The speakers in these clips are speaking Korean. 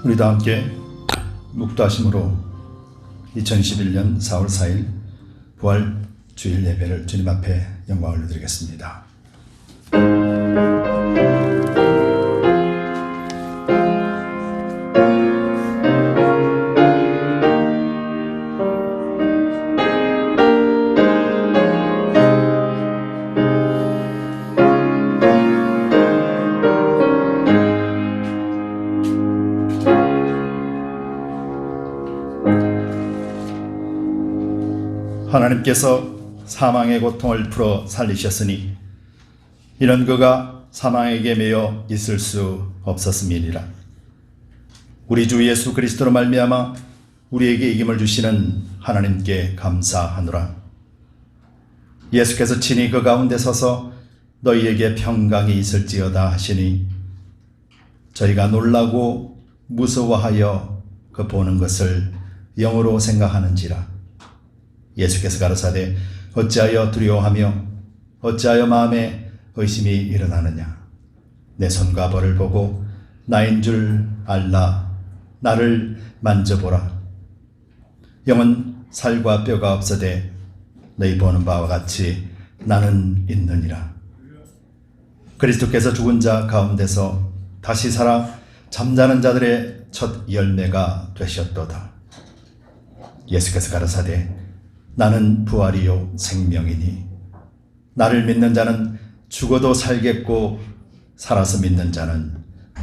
우리 다 함께 묵도하심으로 2021년 4월 4일 부활 주일 예배를 주님 앞에 영광을 올려드리겠습니다. 하나님께서 사망의 고통을 풀어 살리셨으니 이는 그가 사망에게 매여 있을 수 없었음이니라. 우리 주 예수 그리스도로 말미암아 우리에게 이김을 주시는 하나님께 감사하노라. 예수께서 친히 그 가운데 서서 너희에게 평강이 있을지어다 하시니 저희가 놀라고 무서워하여 그 보는 것을 영으로 생각하는지라. 예수께서 가라사대 어찌하여 두려워하며 어찌하여 마음에 의심이 일어나느냐. 내 손과 발을 보고 나인 줄 알라. 나를 만져보라. 영은 살과 뼈가 없어되 너희 보는 바와 같이 나는 있느니라. 그리스도께서 죽은 자 가운데서 다시 살아 잠자는 자들의 첫 열매가 되셨도다. 예수께서 가라사대 나는 부활이요 생명이니 나를 믿는 자는 죽어도 살겠고 살아서 믿는 자는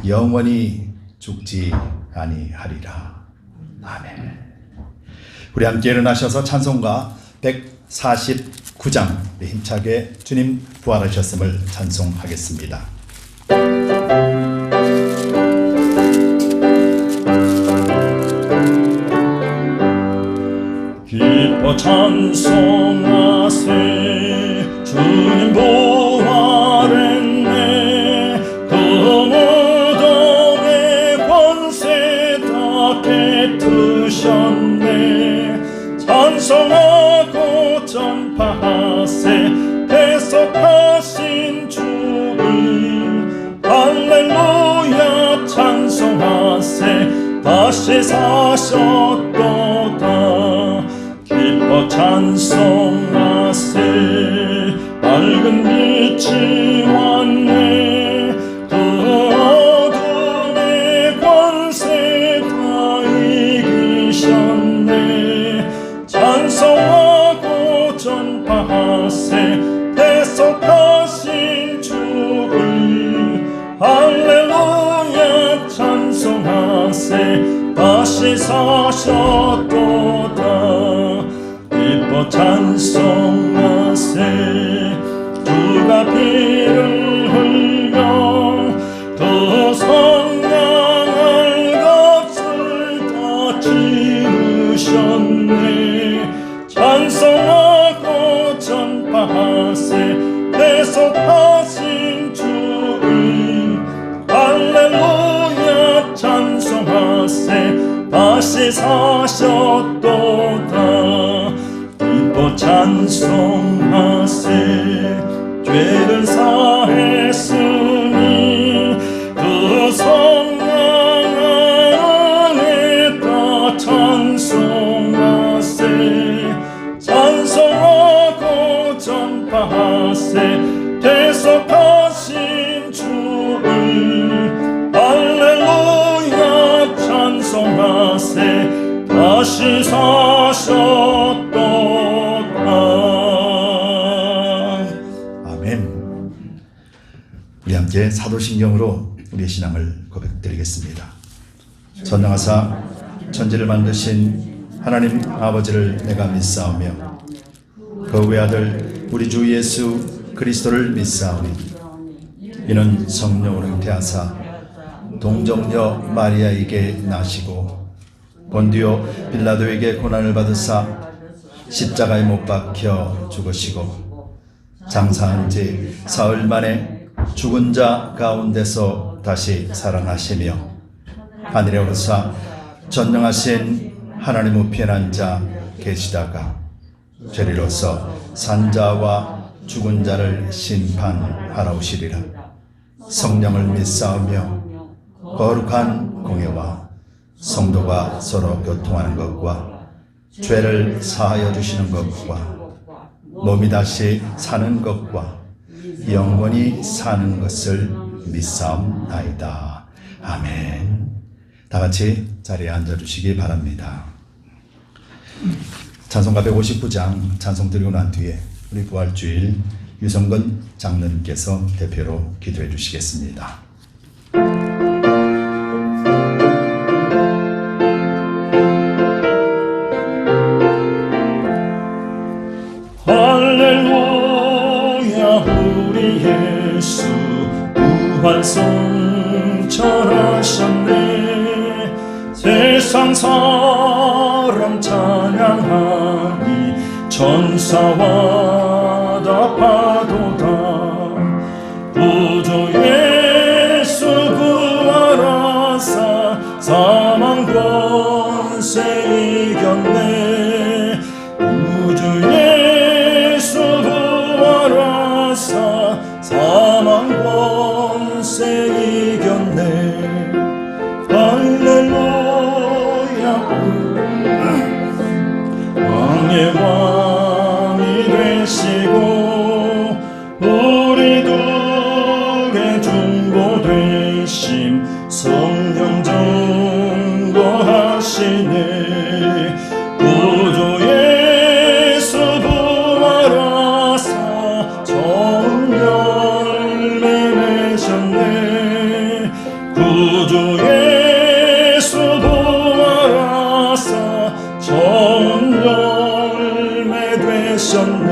영원히 죽지 아니하리라. 아멘. 우리 함께 일어나셔서 찬송가 149장 힘차게 주님 부활하셨음을 찬송하겠습니다. 기뻐 찬송하세 주님 부활했네. 그 무덤의 권세 다 깨트셨네. 찬송하고 전파하세 대속하신 주를. 할렐루야 찬송하세 다시 사셨도다. 기뻐 찬송하세 밝은 빛이 왔네. 그 어둠의 권세 다 이기셨네. 찬송하고 전파하세 대속하신 주를. 할렐루야 찬송하세 다시 사셨도다. 기뻐 찬송하세 주가 피를 흘려 그 선량한 값을 다 치르셨네. 찬송하고 전파하세 대속하신 주를. 할렐루야 찬송하세 다시 사셨도다. 기뻐 찬송하세 죄를 사했으니 그 선량한 은혜 다 찬송하세. 찬송하고 전파하세 대속하신 주를. 할렐루야 찬송하세 다시 사셨도다. 아멘. 우리 함께 사도신경으로 우리의 신앙을 고백드리겠습니다. 전능하사 천지를 만드신 하나님 아버지를 내가 믿사오며 그 외아들 우리 주 예수 그리스도를 믿사오니 이는 성령으로 잉태하사 동정녀 마리아에게 나시고 본디오 빌라도에게 고난을 받으사 십자가에 못 박혀 죽으시고 장사한 지 사흘 만에 죽은 자 가운데서 다시 살아나시며 하늘에 오르사 전능하신 하나님 우편에 앉아 계시다가 죄리로서 산자와 죽은 자를 심판하러 오시리라. 성령을 믿사오며 거룩한 공예와 성도가 서로 교통하는 것과 죄를 사하여 주시는 것과 몸이 다시 사는 것과 영원히 사는 것을 믿사옵나이다. 아멘. 다 같이 자리에 앉아주시기 바랍니다. 찬송가 159장 찬송 드리고 난 뒤에 우리 부활주일 유성근 장로님께서 대표로 기도해 주시겠습니다. 할렐루야 우리 예수 부활성천하셨네. 세상 사람 찬양하니 천사와 다 파도다. 구주 예수 부활하사 사망 권세 이겼네. 구주 예수 부활하사 사망 권세 이겼네. 왕의 왕이 되시고 우리 두의 중보 되심 성령 증거하시네. 구주 예수 부활하사 좋은 열매 맺으셨네. 구주 예수 부활하사 좋은 열매 되셨네.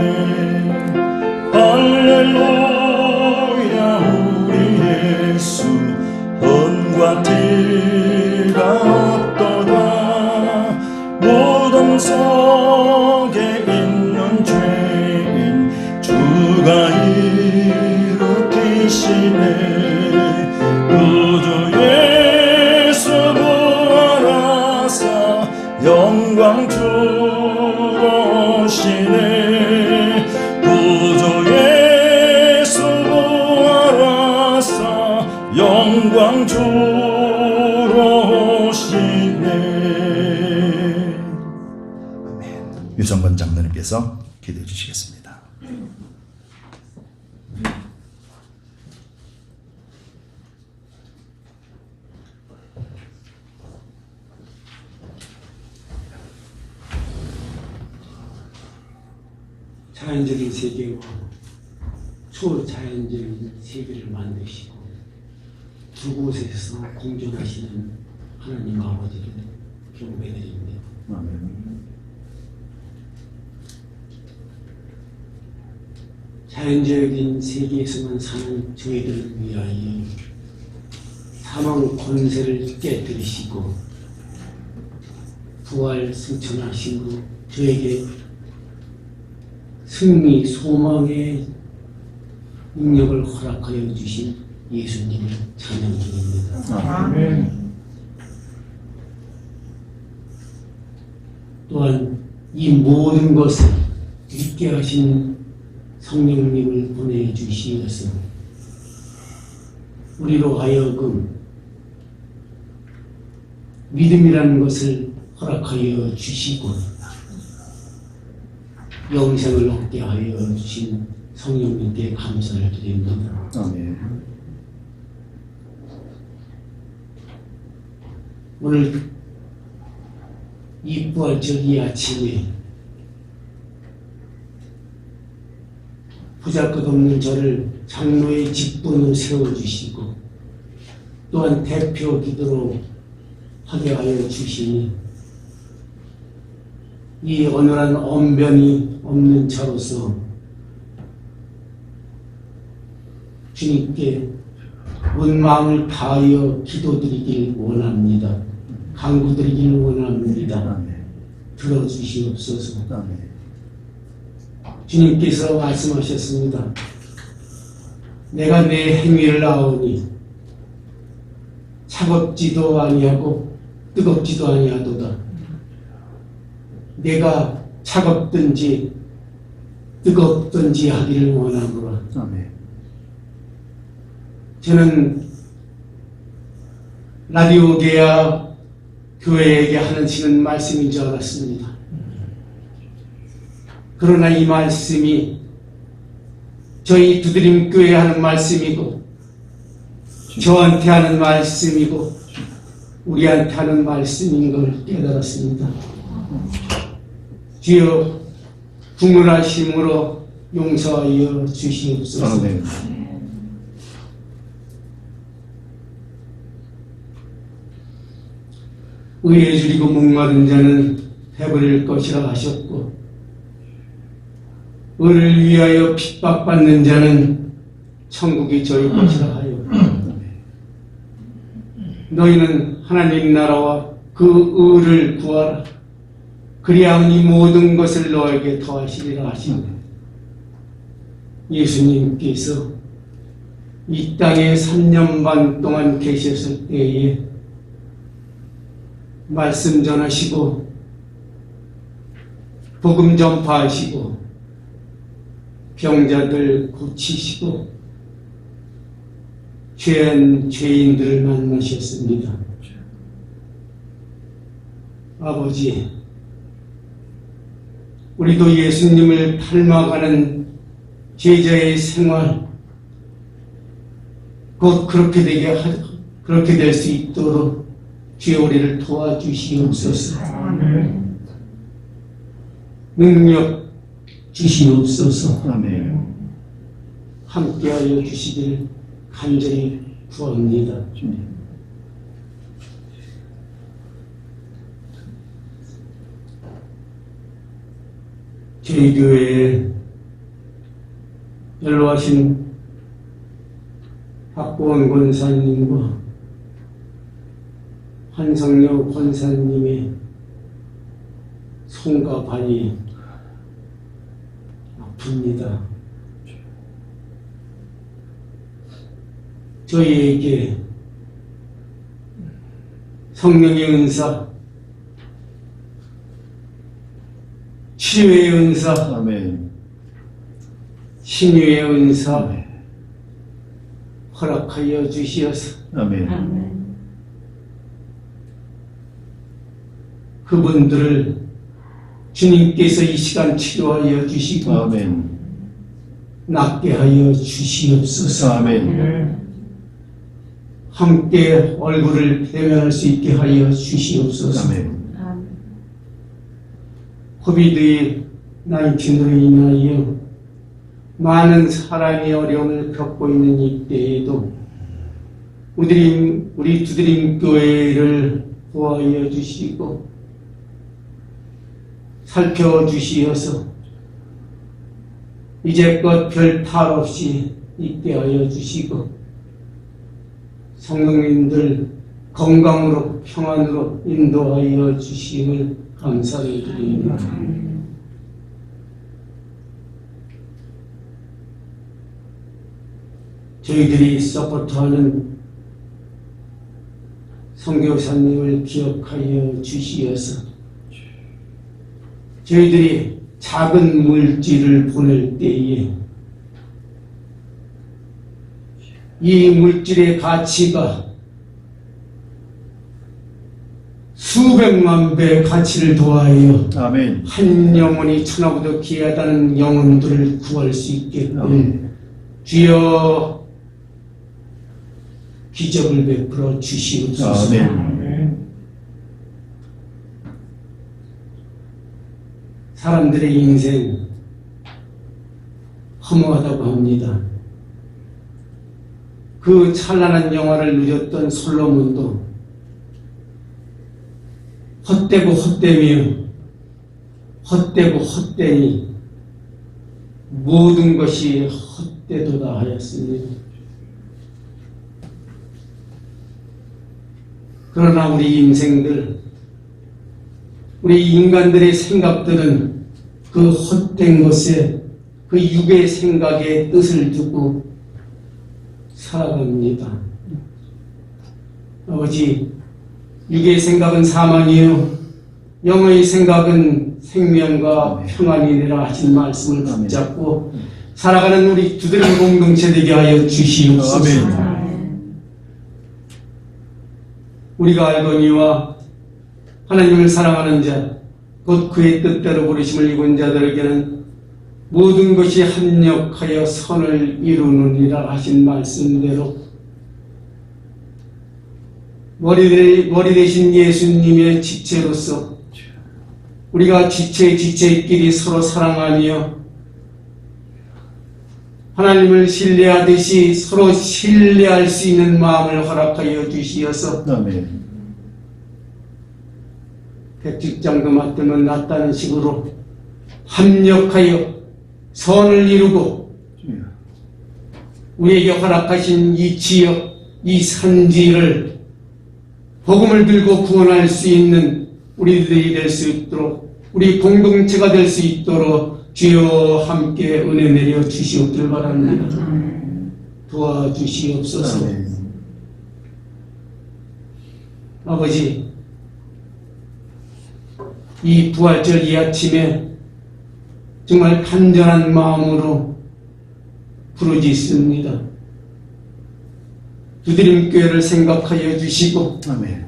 할렐루야 우리 예수 헌과 티가 없도다. 무덤 속에 있는 죄인 주가 일으키시네. 구주 예수 부활하사 영광 주로 오시네. 구주 예수 부활하사 영광 주로 오시네. 유성근 장로님께서 기도해 주시겠습니다. 자연적인 세계와 초자연적인 세계를 만드시고 두 곳에서 공존하시는 하나님 아버지를 경배드립니다. 자연적인 세계에서만 사는 저희들을 위하여 사망 권세를 깨뜨리시고 부활 승천하심으로 저에게 승리, 소망의 능력을 허락하여 주신 예수님을 찬양드립니다. 아멘. 또한 이 모든 것을 있게 하신 성령님을 보내주시어서 우리로 하여금 믿음이라는 것을 허락하여 주시고 영생을 얻게 하여 주신 성령님께 감사를 드립니다. 아멘. 오늘 이 부활절 이 아침에 보잘것없는 저를 장로의 직분을 세워주시고 또한 대표 기도로 하게 하여 주시니 이 어눌한 언변이 없는 자로서 주님께 온 마음을 다하여 기도드리길 원합니다. 간구드리길 원합니다. 아멘. 들어주시옵소서. 아멘. 주님께서 말씀하셨습니다. 내가 내 행위를 아오니 차갑지도 아니하고 뜨겁지도 아니하도다. 내가 차갑든지 뜨겁든지 하기를 원하노라. 아멘. 저는 라디오계야 교회에게 하시는 말씀인 줄 알았습니다. 그러나 이 말씀이 저희 두드림 교회에 하는 말씀이고 저한테 하는 말씀이고 우리한테 하는 말씀인 걸 깨달았습니다. 주여 국문하심으로 용서하여 주시옵소서. 아멘. 의에 줄이고 목마른 자는 배부를 것이라 하셨고 의를 위하여 핍박받는 자는 천국이 저희 것이라 하여 너희는 하나님 나라와 그 의를 구하라. 그리하면 이 모든 것을 너에게 더하시리라 하시니 예수님께서 이 땅에 3년 반 동안 계셨을 때에 말씀 전하시고 복음 전파하시고 병자들 고치시고 죄한 죄인들을 만나셨습니다. 아버지, 우리도 예수님을 닮아가는 제자의 생활 곧 그렇게 될 수 있도록 주여 우리를 도와주시옵소서. 능력 주시옵소서. 아멘. 함께하여 주시기를 간절히 구합니다. 주님. 저희 교회에 연로하신 박보원 권사님과 한성녀 권사님의 손과 발이 아픕니다. 저희에게 성령의 은사, 치유의 은사, 아멘. 신유의 은사 허락하여 주시어서 아멘. 그분들을 주님께서 이 시간 치료하여 주시고 아멘. 낫게 하여 주시옵소서. 아멘. 함께 얼굴을 대면할 수 있게 하여 주시옵소서. 아멘. 코비드-19으로 인하여 많은 사람이 어려움을 겪고 있는 이때에도 우리 두드림 교회를 보호하여 주시고 살펴주시어서 이제껏 별 탈 없이 있게 하여 주시고 성도님들 건강으로 평안으로 인도하여 주심을 감사를 드립니다. 저희들이 서포트하는 선교사님을 기억하여 주시어서 저희들이 작은 물질을 보낼 때에 이 물질의 가치가 수백만 배의 가치를 더하여 아멘. 한 영혼이 천하보다 귀하다는 영혼들을 구할 수 있게끔 아멘. 주여 기적을 베풀어 주시옵소서. 아멘. 사람들의 인생 허무하다고 합니다. 그 찬란한 영화를 누렸던 솔로몬도 헛되고 헛되며 헛되고 헛되니 모든 것이 헛되도다 하였습니다. 그러나 우리 인생들, 우리 인간들의 생각들은 그 헛된 것에 그 육의 생각에 뜻을 두고 살아갑니다. 아버지, 육의 생각은 사망이요 영의 생각은 생명과 평안이니라 하신 말씀을 붙잡고 살아가는 우리 두드림 공동체 되게 하여 주시옵소서. 우리가 알거니와 하나님을 사랑하는 자, 곧 그의 뜻대로 부르심을 입은 자들에게는 모든 것이 합력하여 선을 이루느니라 하신 말씀대로 머리 대신 예수님의 지체로서 우리가 지체끼리 서로 사랑하며 하나님을 신뢰하듯이 서로 신뢰할 수 있는 마음을 허락하여 주시어서 아멘. 백직장도 맡으면 낫다는 식으로 합력하여 선을 이루고 우리에게 허락하신 이 지역, 이 산지를 복음을 들고 구원할 수 있는 우리들이 될 수 있도록 우리 공동체가 될 수 있도록 주여 함께 은혜 내려 주시옵길 바랍니다. 도와주시옵소서. 아버지, 이 부활절 이 아침에 정말 간절한 마음으로 부르짖습니다. 두드림교회를 생각하여 주시고 아멘.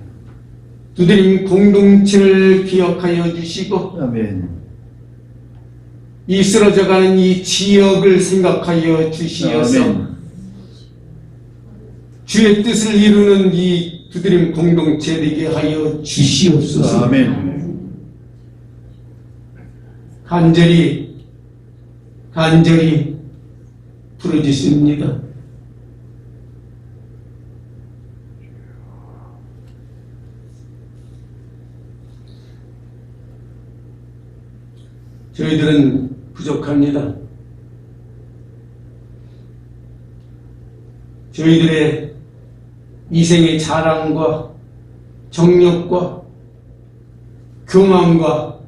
두드림 공동체를 기억하여 주시고 아멘. 이 쓰러져가는 이 지역을 생각하여 주시어서 아멘. 주의 뜻을 이루는 이 두드림 공동체 되게 하여 주시옵소서. 아멘. 간절히 부르짖습니다. 저희들은 부족합니다. 저희들의 이생의 자랑과 정력과 교만과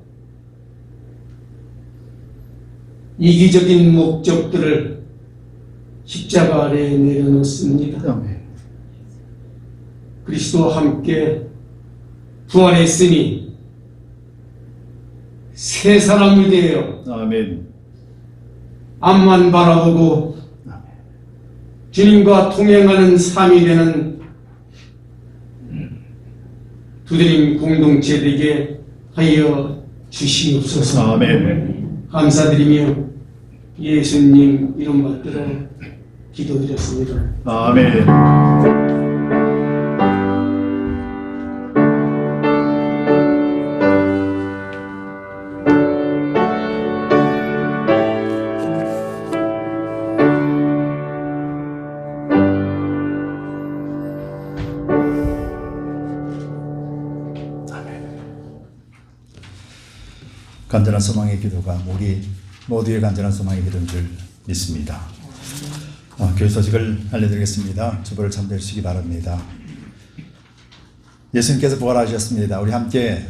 이기적인 목적들을 십자가 아래에 내려놓습니다. 아멘. 그리스도와 함께 부활했으니 새 사람이 되어 아멘. 앞만 바라보고 주님과 동행하는 삶이 되는 두드림 공동체 되게 하여 주시옵소서. 아멘. 감사드리며 예수님 이름 받들어 기도드렸습니다. 아멘. 간절한 소망의 기도가 우리 모두의 간절한 소망의 기도인 줄 믿습니다. 교회 소식을 알려드리겠습니다. 주보를 참조해 주시기 바랍니다. 예수님께서 부활하셨습니다. 우리 함께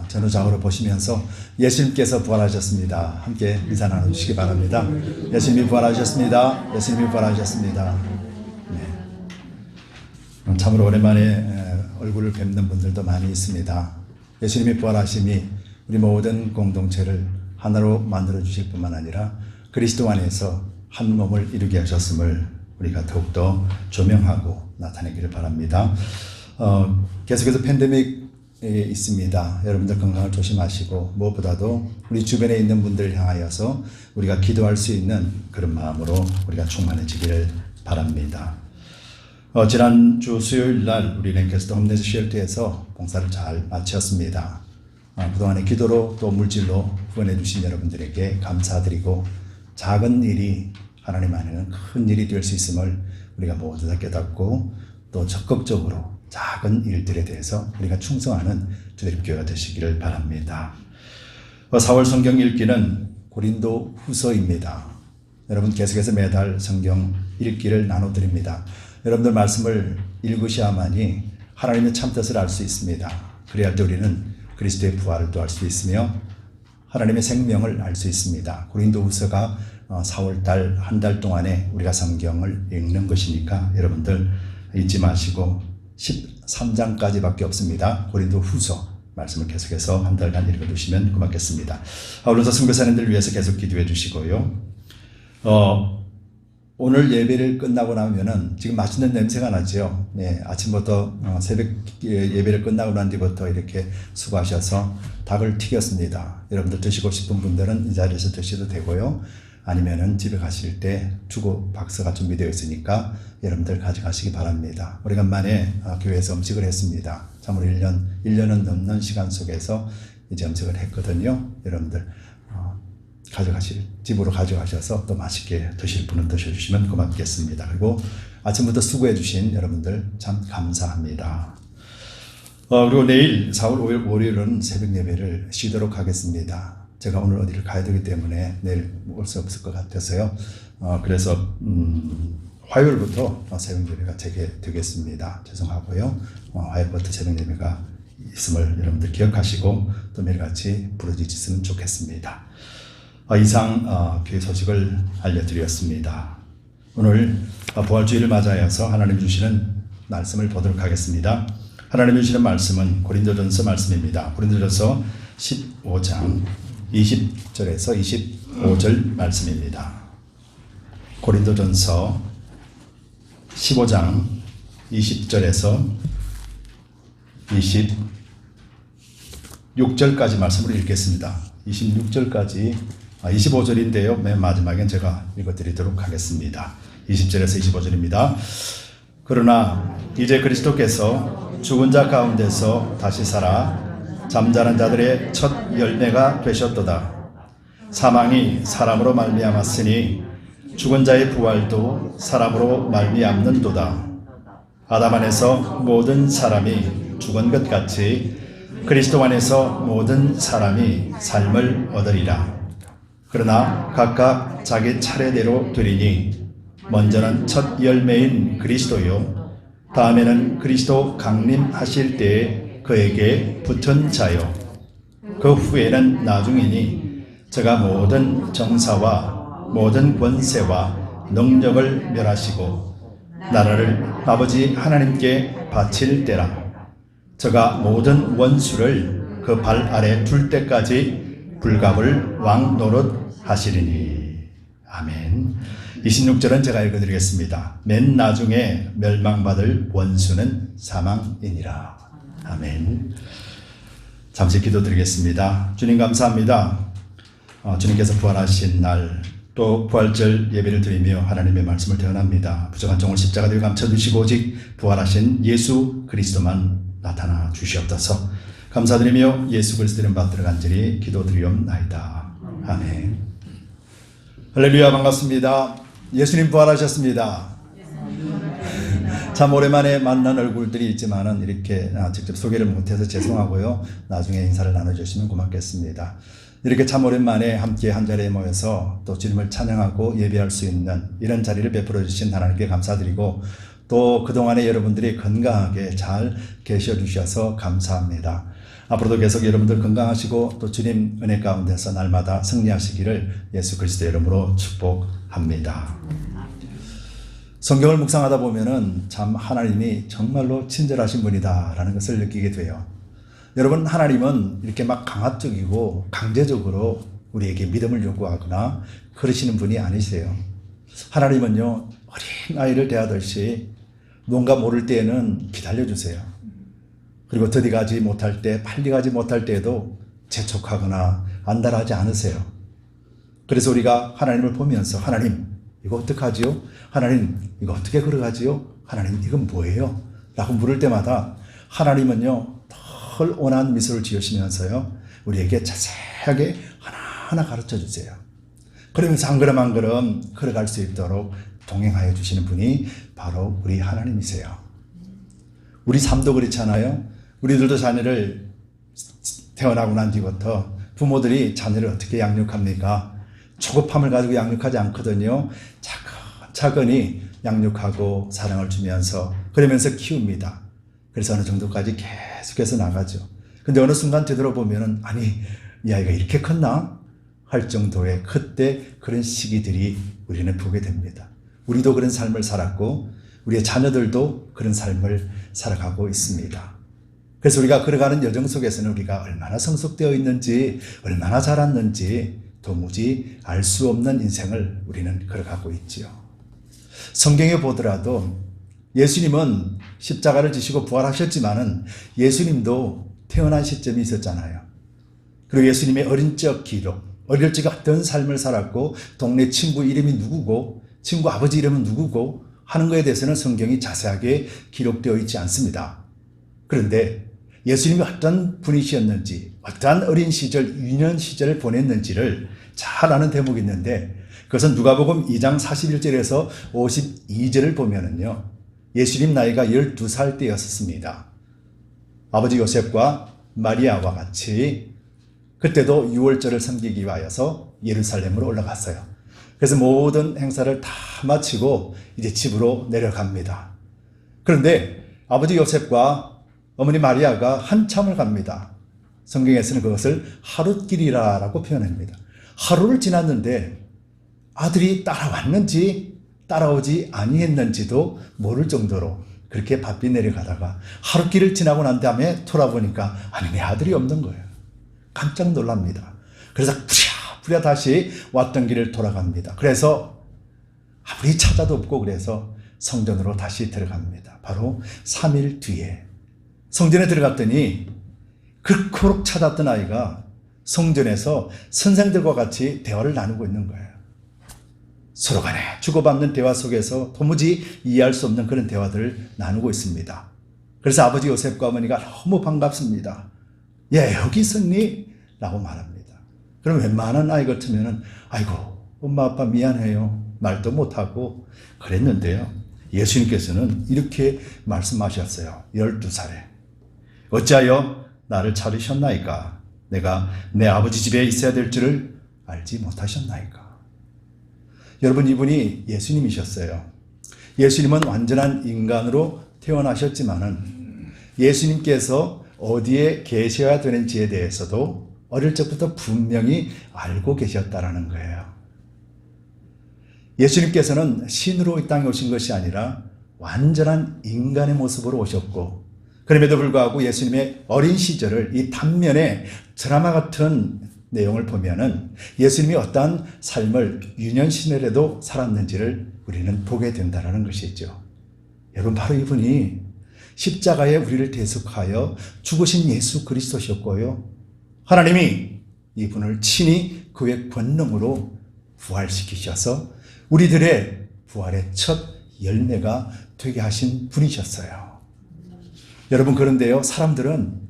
전후좌우로 보시면서 예수님께서 부활하셨습니다. 함께 인사 나눠주시기 바랍니다. 예수님이 부활하셨습니다. 예수님이 부활하셨습니다. 네. 참으로 오랜만에 얼굴을 뵙는 분들도 많이 있습니다. 예수님이 부활하심이 우리 모든 공동체를 하나로 만들어 주실 뿐만 아니라 그리스도 안에서 한 몸을 이루게 하셨음을 우리가 더욱더 조명하고 나타내기를 바랍니다. 계속해서 팬데믹이 있습니다. 여러분들 건강을 조심하시고 무엇보다도 우리 주변에 있는 분들을 향하여서 우리가 기도할 수 있는 그런 마음으로 우리가 충만해지기를 바랍니다. 지난주 수요일 날 우리 랭캐스터 홈네스 쉘터에서 봉사를 잘 마쳤습니다. 그동안의 기도로 또 물질로 후원해 주신 여러분들에게 감사드리고 작은 일이 하나님 안에는 큰 일이 될 수 있음을 우리가 모두 다 깨닫고 또 적극적으로 작은 일들에 대해서 우리가 충성하는 주님 교회가 되시기를 바랍니다. 4월 성경 읽기는 고린도 후서입니다. 여러분 계속해서 매달 성경 읽기를 나눠드립니다. 여러분들 말씀을 읽으셔야만이 하나님의 참뜻을 알 수 있습니다. 그래야 할 때 우리는 그리스도의 부활을 또 알 수 있으며 하나님의 생명을 알 수 있습니다. 고린도 후서가 4월달 한 달 동안에 우리가 성경을 읽는 것이니까 여러분들 잊지 마시고 13장까지밖에 없습니다. 고린도 후서 말씀을 계속해서 한 달간 읽어두시면 고맙겠습니다. 아울러서 선교사님들 위해서 계속 기도해 주시고요. 오늘 예배를 끝나고 나면은 지금 맛있는 냄새가 나죠. 네, 아침부터 새벽 예배를 끝나고 난 뒤부터 이렇게 수고하셔서 닭을 튀겼습니다. 여러분들 드시고 싶은 분들은 이 자리에서 드셔도 되고요. 아니면은 집에 가실 때 주고 박스가 준비되어 있으니까 여러분들 가져가시기 바랍니다. 오래간만에 교회에서 음식을 했습니다. 참으로 1년은 넘는 시간 속에서 이제 음식을 했거든요. 여러분들 집으로 가져가셔서 또 맛있게 드실 분은 드셔주시면 고맙겠습니다. 그리고 아침부터 수고해 주신 여러분들 참 감사합니다. 그리고 내일 4월 5일 월요일은 새벽 예배를 쉬도록 하겠습니다. 제가 오늘 어디를 가야 되기 때문에 내일 올 수 없을 것 같아서요. 그래서 화요일부터 새벽 예배가 되겠습니다. 죄송하고요. 화요일부터 새벽 예배가 있음을 여러분들 기억하시고 또 매일같이 부르짖으시면 좋겠습니다. 이상 교회 소식을 알려드렸습니다. 오늘 부활주의를 맞이하여서 하나님 주시는 말씀을 보도록 하겠습니다. 하나님 주시는 말씀은 고린도전서 말씀입니다. 고린도전서 15장 20절에서 25절 말씀입니다. 고린도전서 15장 20절에서 26절까지 말씀을 읽겠습니다. 26절까지 25절인데요. 맨 마지막엔 제가 읽어드리도록 하겠습니다. 20절에서 25절입니다. 그러나 이제 그리스도께서 죽은 자 가운데서 다시 살아 잠자는 자들의 첫 열매가 되셨도다. 사망이 사람으로 말미암았으니 죽은 자의 부활도 사람으로 말미암는도다. 아담 안에서 모든 사람이 죽은 것 같이 그리스도 안에서 모든 사람이 삶을 얻으리라. 그러나 각각 자기 차례대로 되리니 먼저는 첫 열매인 그리스도요, 다음에는 그리스도 강림하실 때에 그에게 붙은 자요, 그 후에는 나중이니 저가 모든 정사와 모든 권세와 능력을 멸하시고 나라를 아버지 하나님께 바칠 때라. 저가 모든 원수를 그 발 아래 둘 때까지 불갑을 왕 노릇 하시리니. 아멘. 26절은 제가 읽어드리겠습니다. 맨 나중에 멸망받을 원수는 사망이니라. 아멘. 잠시 기도드리겠습니다. 주님 감사합니다. 주님께서 부활하신 날 또 부활절 예배를 드리며 하나님의 말씀을 대언합니다. 부정한 종을 십자가 뒤에 감춰주시고 오직 부활하신 예수 그리스도만 나타나 주시옵소서. 감사드리며 예수 그리스도를 받들어 간절히 기도드리옵나이다. 아멘. 할렐루야. 반갑습니다. 예수님 부활하셨습니다. 참 오랜만에 만난 얼굴들이 있지만은 이렇게 직접 소개를 못해서 죄송하고요. 나중에 인사를 나눠주시면 고맙겠습니다. 이렇게 참 오랜만에 함께 한 자리에 모여서 또 주님을 찬양하고 예배할 수 있는 이런 자리를 베풀어 주신 하나님께 감사드리고 또 그동안에 여러분들이 건강하게 잘 계셔 주셔서 감사합니다. 앞으로도 계속 여러분들 건강하시고 또 주님 은혜 가운데서 날마다 승리하시기를 예수 그리스도 이름으로 축복합니다. 성경을 묵상하다 보면은 참 하나님이 정말로 친절하신 분이다라는 것을 느끼게 돼요. 여러분, 하나님은 이렇게 막 강압적이고 강제적으로 우리에게 믿음을 요구하거나 그러시는 분이 아니세요. 하나님은요, 어린 아이를 대하듯이 뭔가 모를 때에는 기다려주세요. 그리고 더디 가지 못할 때, 빨리 가지 못할 때에도 재촉하거나 안달하지 않으세요. 그래서 우리가 하나님을 보면서 하나님, 이거 어떡하지요? 하나님, 이거 어떻게 걸어가지요? 하나님, 이건 뭐예요? 라고 물을 때마다 하나님은요, 덜 온한 미소를 지으시면서요, 우리에게 자세하게 하나하나 가르쳐 주세요. 그러면서 한 걸음 한 걸음 걸어갈 수 있도록 동행하여 주시는 분이 바로 우리 하나님이세요. 우리 삶도 그렇잖아요. 우리들도 자녀를 태어나고 난 뒤부터 부모들이 자녀를 어떻게 양육합니까? 초급함을 가지고 양육하지 않거든요. 차근히 양육하고 사랑을 주면서 그러면서 키웁니다. 그래서 어느 정도까지 계속해서 나가죠. 근데 어느 순간 되돌아보면은 아니 이 아이가 이렇게 컸나? 할 정도의 그때 그런 시기들이 우리는 보게 됩니다. 우리도 그런 삶을 살았고 우리의 자녀들도 그런 삶을 살아가고 있습니다. 그래서 우리가 걸어가는 여정 속에서는 우리가 얼마나 성숙되어 있는지 얼마나 자랐는지 도무지 알 수 없는 인생을 우리는 걸어가고 있지요. 성경에 보더라도 예수님은 십자가를 지시고 부활하셨지만은 예수님도 태어난 시점이 있었잖아요. 그리고 예수님의 어린 적 기록, 어릴 적에 어떤 삶을 살았고 동네 친구 이름이 누구고 친구 아버지 이름은 누구고 하는 것에 대해서는 성경이 자세하게 기록되어 있지 않습니다. 그런데 예수님이 어떤 분이셨는지 어떠한 어린 시절, 유년 시절을 보냈는지를 잘 아는 대목이 있는데 그것은 누가복음 2장 41절에서 52절을 보면은요. 예수님 나이가 12살 때였습니다. 아버지 요셉과 마리아와 같이 그때도 유월절을 섬기기 위하여서 예루살렘으로 올라갔어요. 그래서 모든 행사를 다 마치고 이제 집으로 내려갑니다. 그런데 아버지 요셉과 어머니 마리아가 한참을 갑니다. 성경에서는 그것을 하룻길이라고 표현합니다. 하루를 지났는데 아들이 따라왔는지 따라오지 아니했는지도 모를 정도로 그렇게 바삐 내려가다가 하룻길을 지나고 난 다음에 돌아보니까 아니 내 아들이 없는 거예요. 깜짝 놀랍니다. 그래서 부랴부랴 다시 왔던 길을 돌아갑니다. 그래서 아무리 찾아도 없고 그래서 성전으로 다시 들어갑니다. 바로 3일 뒤에 성전에 들어갔더니 그토록 찾았던 아이가 성전에서 선생들과 같이 대화를 나누고 있는 거예요. 서로 간에 주고받는 대화 속에서 도무지 이해할 수 없는 그런 대화들을 나누고 있습니다. 그래서 아버지 요셉과 어머니가 너무 반갑습니다. 예, 여기 있었니? 라고 말합니다. 그럼 웬만한 아이 같으면은 아이고 엄마 아빠 미안해요. 말도 못하고 그랬는데요. 예수님께서는 이렇게 말씀하셨어요. 12살에 어찌하여 나를 찾으셨나이까? 내가 내 아버지 집에 있어야 될 줄을 알지 못하셨나이까? 여러분 이분이 예수님이셨어요. 예수님은 완전한 인간으로 태어나셨지만은 예수님께서 어디에 계셔야 되는지에 대해서도 어릴 적부터 분명히 알고 계셨다라는 거예요. 예수님께서는 신으로 이 땅에 오신 것이 아니라 완전한 인간의 모습으로 오셨고 그럼에도 불구하고 예수님의 어린 시절을 이 단면에 드라마 같은 내용을 보면은 예수님이 어떠한 삶을 유년 시절에도 살았는지를 우리는 보게 된다는 것이죠. 여러분 바로 이분이 십자가에 우리를 대속하여 죽으신 예수 그리스도셨고요. 하나님이 이분을 친히 그의 권능으로 부활시키셔서 우리들의 부활의 첫 열매가 되게 하신 분이셨어요. 여러분 그런데요 사람들은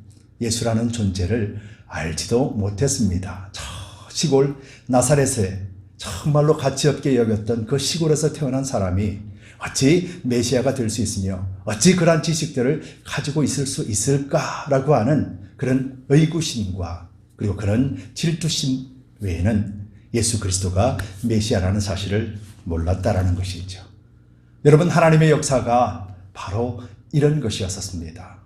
예수라는 존재를 알지도 못했습니다. 저 시골 나사렛에 정말로 가치없게 여겼던 그 시골에서 태어난 사람이 어찌 메시아가 될 수 있으며 어찌 그러한 지식들을 가지고 있을 수 있을까라고 하는 그런 의구심과 그리고 그런 질투심 외에는 예수 그리스도가 메시아라는 사실을 몰랐다라는 것이죠. 여러분 하나님의 역사가 바로 이런 것이었습니다.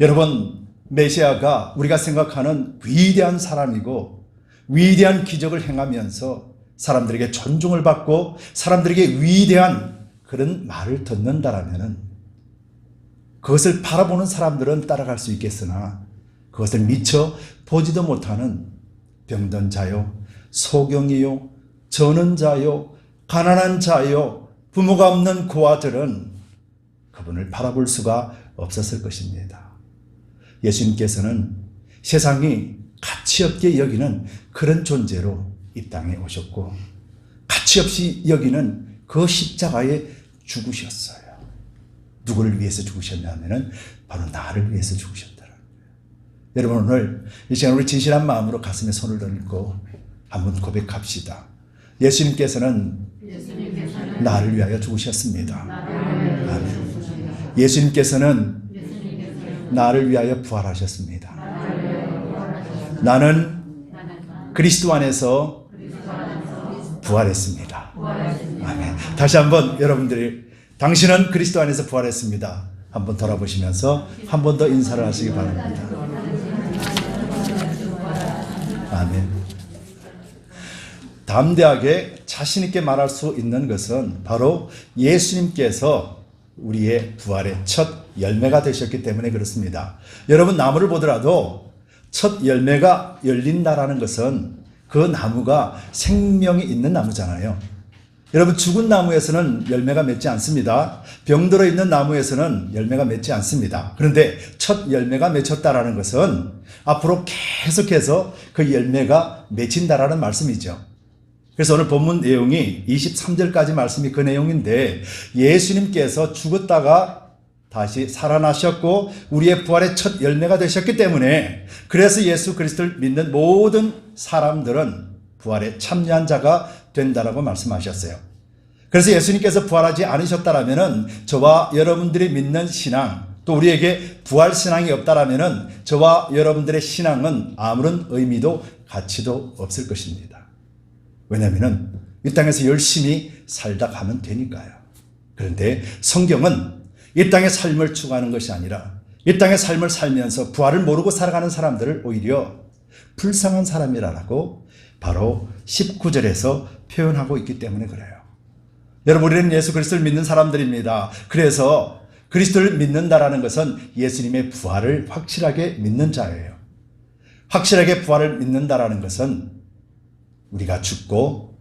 여러분 메시아가 우리가 생각하는 위대한 사람이고 위대한 기적을 행하면서 사람들에게 존중을 받고 사람들에게 위대한 그런 말을 듣는다라면은 그것을 바라보는 사람들은 따라갈 수 있겠으나 그것을 미처 보지도 못하는 병든 자요, 소경이요, 저는 자요, 가난한 자요, 부모가 없는 고아들은 그분을 바라볼 수가 없었을 것입니다. 예수님께서는 세상이 가치없게 여기는 그런 존재로 이 땅에 오셨고 가치없이 여기는 그 십자가에 죽으셨어요. 누구를 위해서 죽으셨냐면은 바로 나를 위해서 죽으셨다는 거예요. 여러분 오늘 이 시간 우리 진실한 마음으로 가슴에 손을 얹고 한번 고백합시다. 예수님께서는 나를 위하여 죽으셨습니다. 아멘. 예수님께서는 나를 위하여 부활하셨습니다. 나는 그리스도 안에서 부활했습니다. 아멘. 다시 한번 여러분들이 당신은 그리스도 안에서 부활했습니다. 한번 돌아보시면서 한 번 더 인사를 하시기 바랍니다. 아멘. 담대하게 자신 있게 말할 수 있는 것은 바로 예수님께서 우리의 부활의 첫 열매가 되셨기 때문에 그렇습니다. 여러분, 나무를 보더라도 첫 열매가 열린다라는 것은 그 나무가 생명이 있는 나무잖아요. 여러분, 죽은 나무에서는 열매가 맺지 않습니다. 병들어 있는 나무에서는 열매가 맺지 않습니다. 그런데 첫 열매가 맺혔다라는 것은 앞으로 계속해서 그 열매가 맺힌다라는 말씀이죠. 그래서 오늘 본문 내용이 23절까지 말씀이 그 내용인데, 예수님께서 죽었다가 다시 살아나셨고 우리의 부활의 첫 열매가 되셨기 때문에, 그래서 예수 그리스도를 믿는 모든 사람들은 부활에 참여한 자가 된다라고 말씀하셨어요. 그래서 예수님께서 부활하지 않으셨다라면은 저와 여러분들이 믿는 신앙, 또 우리에게 부활 신앙이 없다라면은 저와 여러분들의 신앙은 아무런 의미도 가치도 없을 것입니다. 왜냐하면 이 땅에서 열심히 살다 가면 되니까요. 그런데 성경은 이 땅의 삶을 추구하는 것이 아니라 이 땅의 삶을 살면서 부활을 모르고 살아가는 사람들을 오히려 불쌍한 사람이라고 바로 19절에서 표현하고 있기 때문에 그래요. 여러분, 우리는 예수 그리스도를 믿는 사람들입니다. 그래서 그리스도를 믿는다라는 것은 예수님의 부활을 확실하게 믿는 자예요. 확실하게 부활을 믿는다라는 것은 우리가 죽고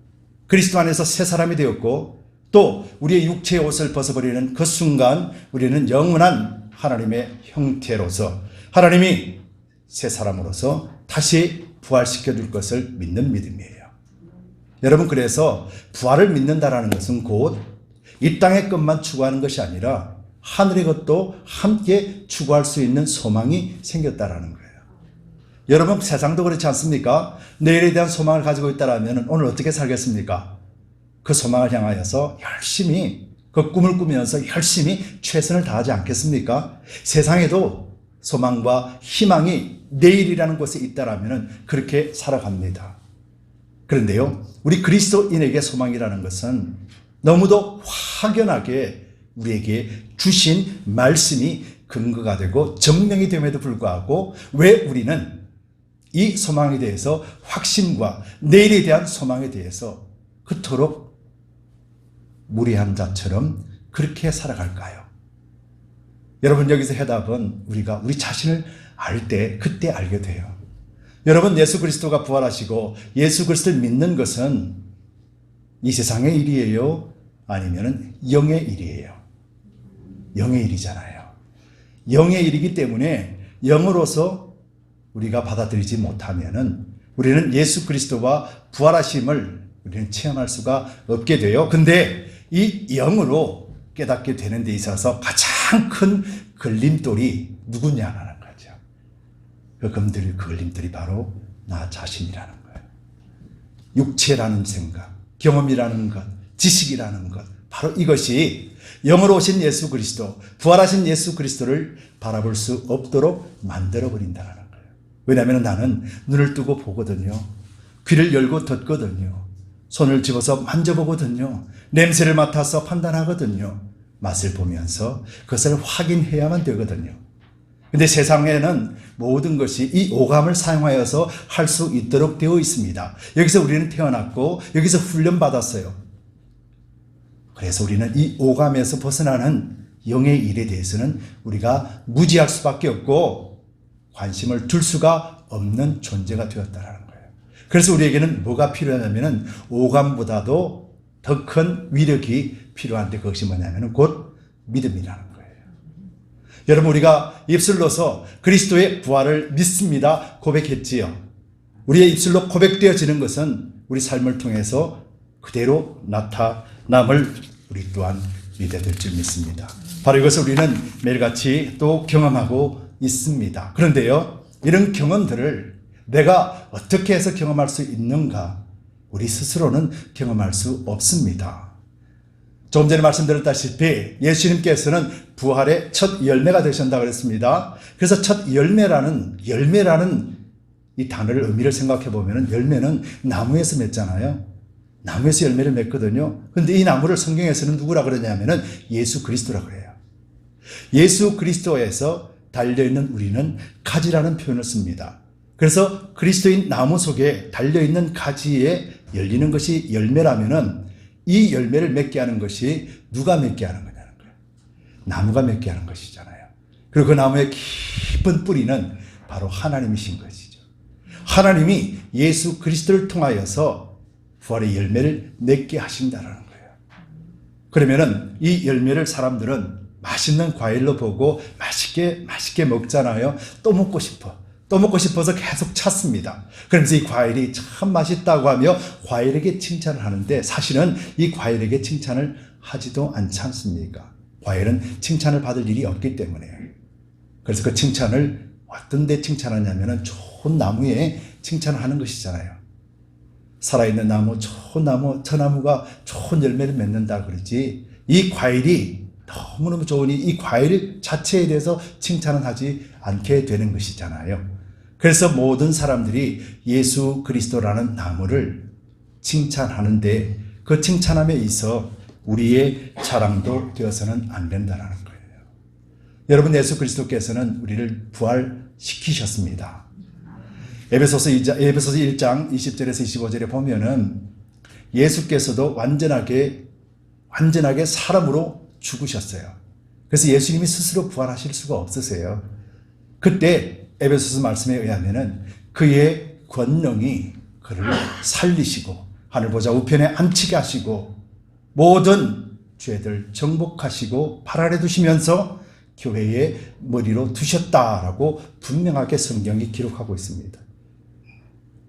그리스도 안에서 새 사람이 되었고, 또 우리의 육체의 옷을 벗어버리는 그 순간 우리는 영원한 하나님의 형태로서, 하나님이 새 사람으로서 다시 부활시켜 줄 것을 믿는 믿음이에요. 여러분, 그래서 부활을 믿는다라는 것은 곧 이 땅의 것만 추구하는 것이 아니라 하늘의 것도 함께 추구할 수 있는 소망이 생겼다라는 거예요. 여러분, 세상도 그렇지 않습니까? 내일에 대한 소망을 가지고 있다면 오늘 어떻게 살겠습니까? 그 소망을 향하여서 열심히 그 꿈을 꾸면서 열심히 최선을 다하지 않겠습니까? 세상에도 소망과 희망이 내일이라는 곳에 있다면 그렇게 살아갑니다. 그런데요, 우리 그리스도인에게 소망이라는 것은 너무도 확연하게 우리에게 주신 말씀이 근거가 되고 증명이 됨에도 불구하고 왜 우리는 이 소망에 대해서 확신과 내일에 대한 소망에 대해서 그토록 무리한 자처럼 그렇게 살아갈까요? 여러분, 여기서 해답은 우리가 우리 자신을 알 때 그때 알게 돼요. 여러분, 예수 그리스도가 부활하시고 예수 그리스도를 믿는 것은 이 세상의 일이에요? 아니면 영의 일이에요? 영의 일이잖아요. 영의 일이기 때문에 영으로서 우리가 받아들이지 못하면은 우리는 예수 그리스도와 부활하심을 우리는 체험할 수가 없게 돼요. 근데 이 영으로 깨닫게 되는 데 있어서 가장 큰 걸림돌이 누구냐라는 거죠. 그 걸림돌이 바로 나 자신이라는 거예요. 육체라는 생각, 경험이라는 것, 지식이라는 것, 바로 이것이 영으로 오신 예수 그리스도, 부활하신 예수 그리스도를 바라볼 수 없도록 만들어버린다는 거예요. 왜냐하면 나는 눈을 뜨고 보거든요. 귀를 열고 듣거든요. 손을 집어서 만져보거든요. 냄새를 맡아서 판단하거든요. 맛을 보면서 그것을 확인해야만 되거든요. 근데 세상에는 모든 것이 이 오감을 사용하여서 할 수 있도록 되어 있습니다. 여기서 우리는 태어났고 여기서 훈련받았어요. 그래서 우리는 이 오감에서 벗어나는 영의 일에 대해서는 우리가 무지할 수밖에 없고 관심을 둘 수가 없는 존재가 되었다는 거예요. 그래서 우리에게는 뭐가 필요하냐면 오감보다도 더 큰 위력이 필요한데 그것이 뭐냐면 곧 믿음이라는 거예요. 여러분, 우리가 입술로서 그리스도의 부활을 믿습니다 고백했지요. 우리의 입술로 고백되어지는 것은 우리 삶을 통해서 그대로 나타남을 우리 또한 믿어야 될 줄 믿습니다. 바로 이것을 우리는 매일같이 또 경험하고 있습니다. 그런데요, 이런 경험들을 내가 어떻게 해서 경험할 수 있는가? 우리 스스로는 경험할 수 없습니다. 조금 전에 말씀드렸다시피 예수님께서는 부활의 첫 열매가 되신다고 그랬습니다. 그래서 첫 열매라는 이 단어를 의미를 생각해 보면 열매는 나무에서 맺잖아요. 나무에서 열매를 맺거든요. 그런데 이 나무를 성경에서는 누구라 그러냐면은 예수 그리스도라 그래요. 예수 그리스도에서 달려있는 우리는 가지라는 표현을 씁니다. 그래서 그리스도인 나무 속에 달려있는 가지에 열리는 것이 열매라면은 이 열매를 맺게 하는 것이 누가 맺게 하는 거냐는 거예요. 나무가 맺게 하는 것이잖아요. 그리고 그 나무의 깊은 뿌리는 바로 하나님이신 것이죠. 하나님이 예수 그리스도를 통하여서 부활의 열매를 맺게 하신다는 거예요. 그러면은 이 열매를 사람들은 맛있는 과일로 보고 맛있게 먹잖아요. 또 먹고 싶어서 계속 찾습니다. 그러면서 이 과일이 참 맛있다고 하며 과일에게 칭찬을 하는데 사실은 이 과일에게 칭찬을 하지도 않지 않습니까? 과일은 칭찬을 받을 일이 없기 때문에. 그래서 그 칭찬을 어떤 데 칭찬하냐면은 좋은 나무에 칭찬을 하는 것이잖아요. 살아있는 나무, 좋은 나무, 저 나무가 좋은 열매를 맺는다 그러지. 이 과일이 너무너무 좋으니 이 과일 자체에 대해서 칭찬은 하지 않게 되는 것이잖아요. 그래서 모든 사람들이 예수 그리스도라는 나무를 칭찬하는데 그 칭찬함에 있어 우리의 자랑도 되어서는 안 된다는 거예요. 여러분, 예수 그리스도께서는 우리를 부활시키셨습니다. 에베소서 1장 20절에서 25절에 보면은 예수께서도 완전하게 사람으로 죽으셨어요. 그래서 예수님이 스스로 부활하실 수가 없으세요. 그때 에베소서 말씀에 의하면은 그의 권능이 그를 살리시고 하늘 보좌 우편에 앉히게 하시고 모든 죄들 정복하시고 발 아래 두시면서 교회의 머리로 두셨다라고 분명하게 성경이 기록하고 있습니다.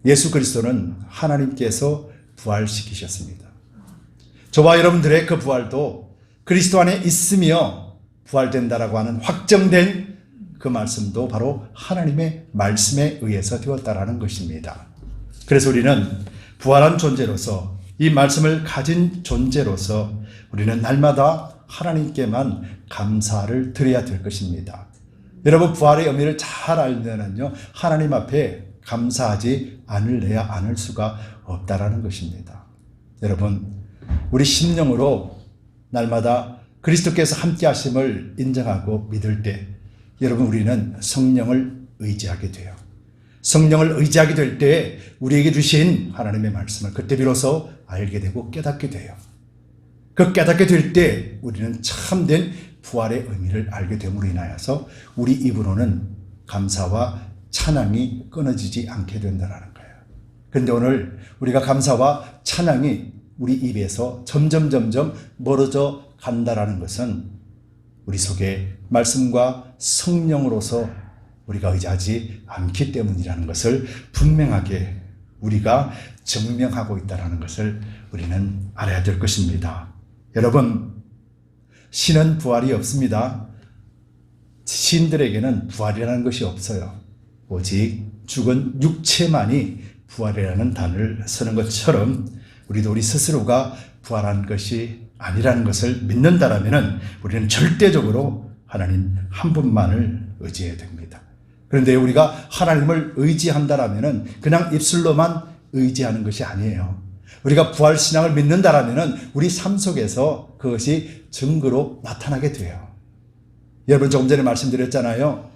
예수 그리스도는 하나님께서 부활시키셨습니다. 저와 여러분들의 그 부활도 그리스도 안에 있으며 부활된다라고 하는 확정된 그 말씀도 바로 하나님의 말씀에 의해서 되었다라는 것입니다. 그래서 우리는 부활한 존재로서 이 말씀을 가진 존재로서 우리는 날마다 하나님께만 감사를 드려야 될 것입니다. 여러분, 부활의 의미를 잘 알면은요, 하나님 앞에 감사하지 않을 수가 없다라는 것입니다. 여러분, 우리 심령으로 날마다 그리스도께서 함께 하심을 인정하고 믿을 때 여러분, 우리는 성령을 의지하게 돼요. 성령을 의지하게 될 때 우리에게 주신 하나님의 말씀을 그때 비로소 알게 되고 깨닫게 돼요. 그 깨닫게 될 때 우리는 참된 부활의 의미를 알게 됨으로 인하여서 우리 입으로는 감사와 찬양이 끊어지지 않게 된다는 거예요. 그런데 오늘 우리가 감사와 찬양이 우리 입에서 점점 멀어져 간다라는 것은 우리 속에 말씀과 성령으로서 우리가 의지하지 않기 때문이라는 것을 분명하게 우리가 증명하고 있다는 것을 우리는 알아야 될 것입니다. 여러분, 신은 부활이 없습니다. 신들에게는 부활이라는 것이 없어요. 오직 죽은 육체만이 부활이라는 단어를 쓰는 것처럼 우리도 우리 스스로가 부활한 것이 아니라는 것을 믿는다라면 우리는 절대적으로 하나님 한 분만을 의지해야 됩니다. 그런데 우리가 하나님을 의지한다라면 그냥 입술로만 의지하는 것이 아니에요. 우리가 부활신앙을 믿는다라면 우리 삶 속에서 그것이 증거로 나타나게 돼요. 여러분, 조금 전에 말씀드렸잖아요.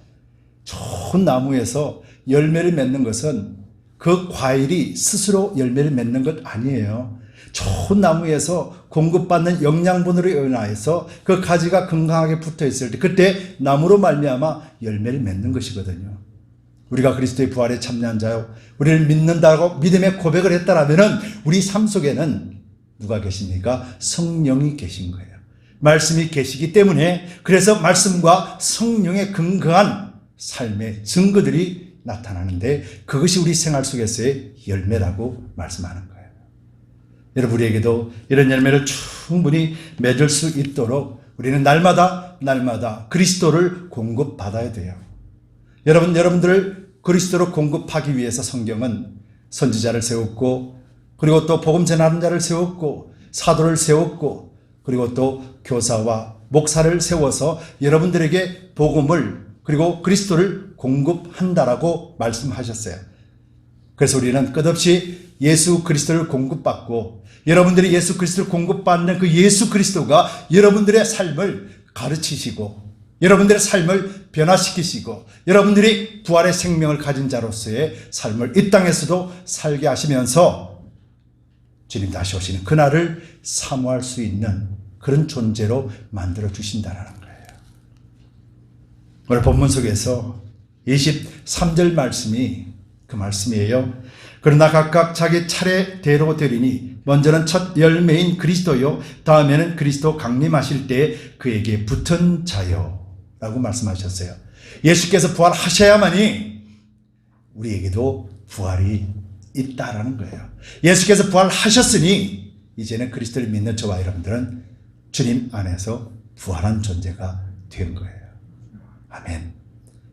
좋은 나무에서 열매를 맺는 것은 그 과일이 스스로 열매를 맺는 것 아니에요. 좋은 나무에서 공급받는 영양분으로 인하여서 그 가지가 건강하게 붙어 있을 때 그때 나무로 말미암아 열매를 맺는 것이거든요. 우리가 그리스도의 부활에 참여한 자요, 우리를 믿는다고 믿음의 고백을 했다라면 우리 삶 속에는 누가 계십니까? 성령이 계신 거예요. 말씀이 계시기 때문에 그래서 말씀과 성령에 근거한 삶의 증거들이 나타나는데 그것이 우리 생활 속에서의 열매라고 말씀하는 거예요. 여러분, 우리에게도 이런 열매를 충분히 맺을 수 있도록 우리는 날마다 그리스도를 공급받아야 돼요. 여러분들을 그리스도로 공급하기 위해서 성경은 선지자를 세웠고 그리고 또 복음 전하는 자를 세웠고 사도를 세웠고 그리고 또 교사와 목사를 세워서 여러분들에게 복음을 그리고 그리스도를 공급한다라고 말씀하셨어요. 그래서 우리는 끝없이 예수 그리스도를 공급받고 여러분들이 예수 그리스도를 공급받는 그 예수 그리스도가 여러분들의 삶을 가르치시고 여러분들의 삶을 변화시키시고 여러분들이 부활의 생명을 가진 자로서의 삶을 이 땅에서도 살게 하시면서 주님 다시 오시는 그날을 사모할 수 있는 그런 존재로 만들어 주신다는 거예요. 오늘 본문 속에서 23절 말씀이 그 말씀이에요. 그러나 각각 자기 차례대로 되리니 먼저는 첫 열매인 그리스도요 다음에는 그리스도 강림하실 때 그에게 붙은 자요 라고 말씀하셨어요. 예수께서 부활하셔야만이 우리에게도 부활이 있다라는 거예요. 예수께서 부활하셨으니 이제는 그리스도를 믿는 저와 여러분들은 주님 안에서 부활한 존재가 된 거예요. 아멘.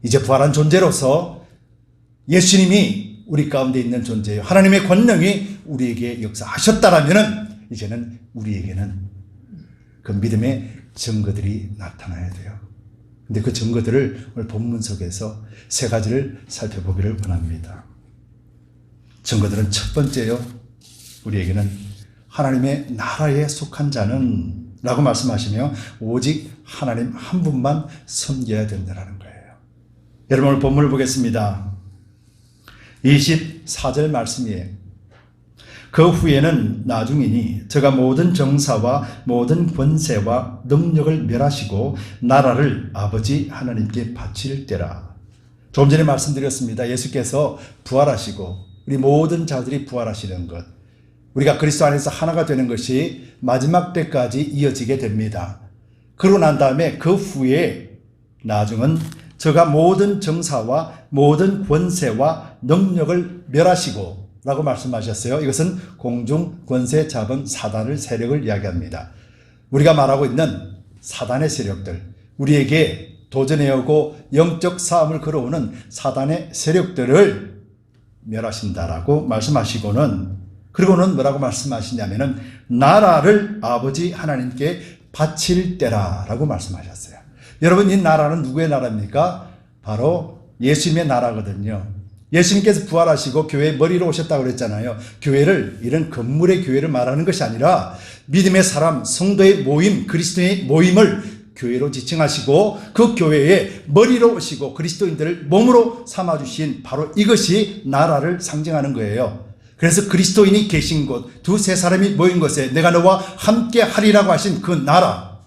이제 부활한 존재로서 예수님이 우리 가운데 있는 존재예요. 하나님의 권능이 우리에게 역사하셨다라면 이제는 우리에게는 그 믿음의 증거들이 나타나야 돼요. 근데 그 증거들을 오늘 본문 속에서 세 가지를 살펴보기를 원합니다. 증거들은 첫 번째요. 우리에게는 하나님의 나라에 속한 자는 라고 말씀하시며 오직 하나님 한 분만 섬겨야 된다는 거예요. 여러분 오늘 본문을 보겠습니다. 24절 말씀이에요. 그 후에는 나중이니 저가 모든 정사와 모든 권세와 능력을 멸하시고 나라를 아버지 하나님께 바칠 때라. 조금 전에 말씀드렸습니다. 예수께서 부활하시고 우리 모든 자들이 부활하시는 것, 우리가 그리스도 안에서 하나가 되는 것이 마지막 때까지 이어지게 됩니다. 그러고 난 다음에 그 후에 나중은 저가 모든 정사와 모든 권세와 능력을 멸하시고 라고 말씀하셨어요. 이것은 공중 권세 잡은 사단의 세력을 이야기합니다. 우리가 말하고 있는 사단의 세력들, 우리에게 도전해오고 영적 싸움을 걸어오는 사단의 세력들을 멸하신다라고 말씀하시고는, 그리고는 뭐라고 말씀하시냐면은 나라를 아버지 하나님께 바칠 때라라고 말씀하셨어요. 여러분, 이 나라는 누구의 나라입니까? 바로 예수님의 나라거든요. 예수님께서 부활하시고 교회의 머리로 오셨다고 그랬잖아요. 교회를 이런 건물의 교회를 말하는 것이 아니라 믿음의 사람, 성도의 모임, 그리스도의 모임을 교회로 지칭하시고 그 교회의 머리로 오시고 그리스도인들을 몸으로 삼아주신 바로 이것이 나라를 상징하는 거예요. 그래서 그리스도인이 계신 곳, 두세 사람이 모인 곳에 내가 너와 함께 하리라고 하신 그 나라,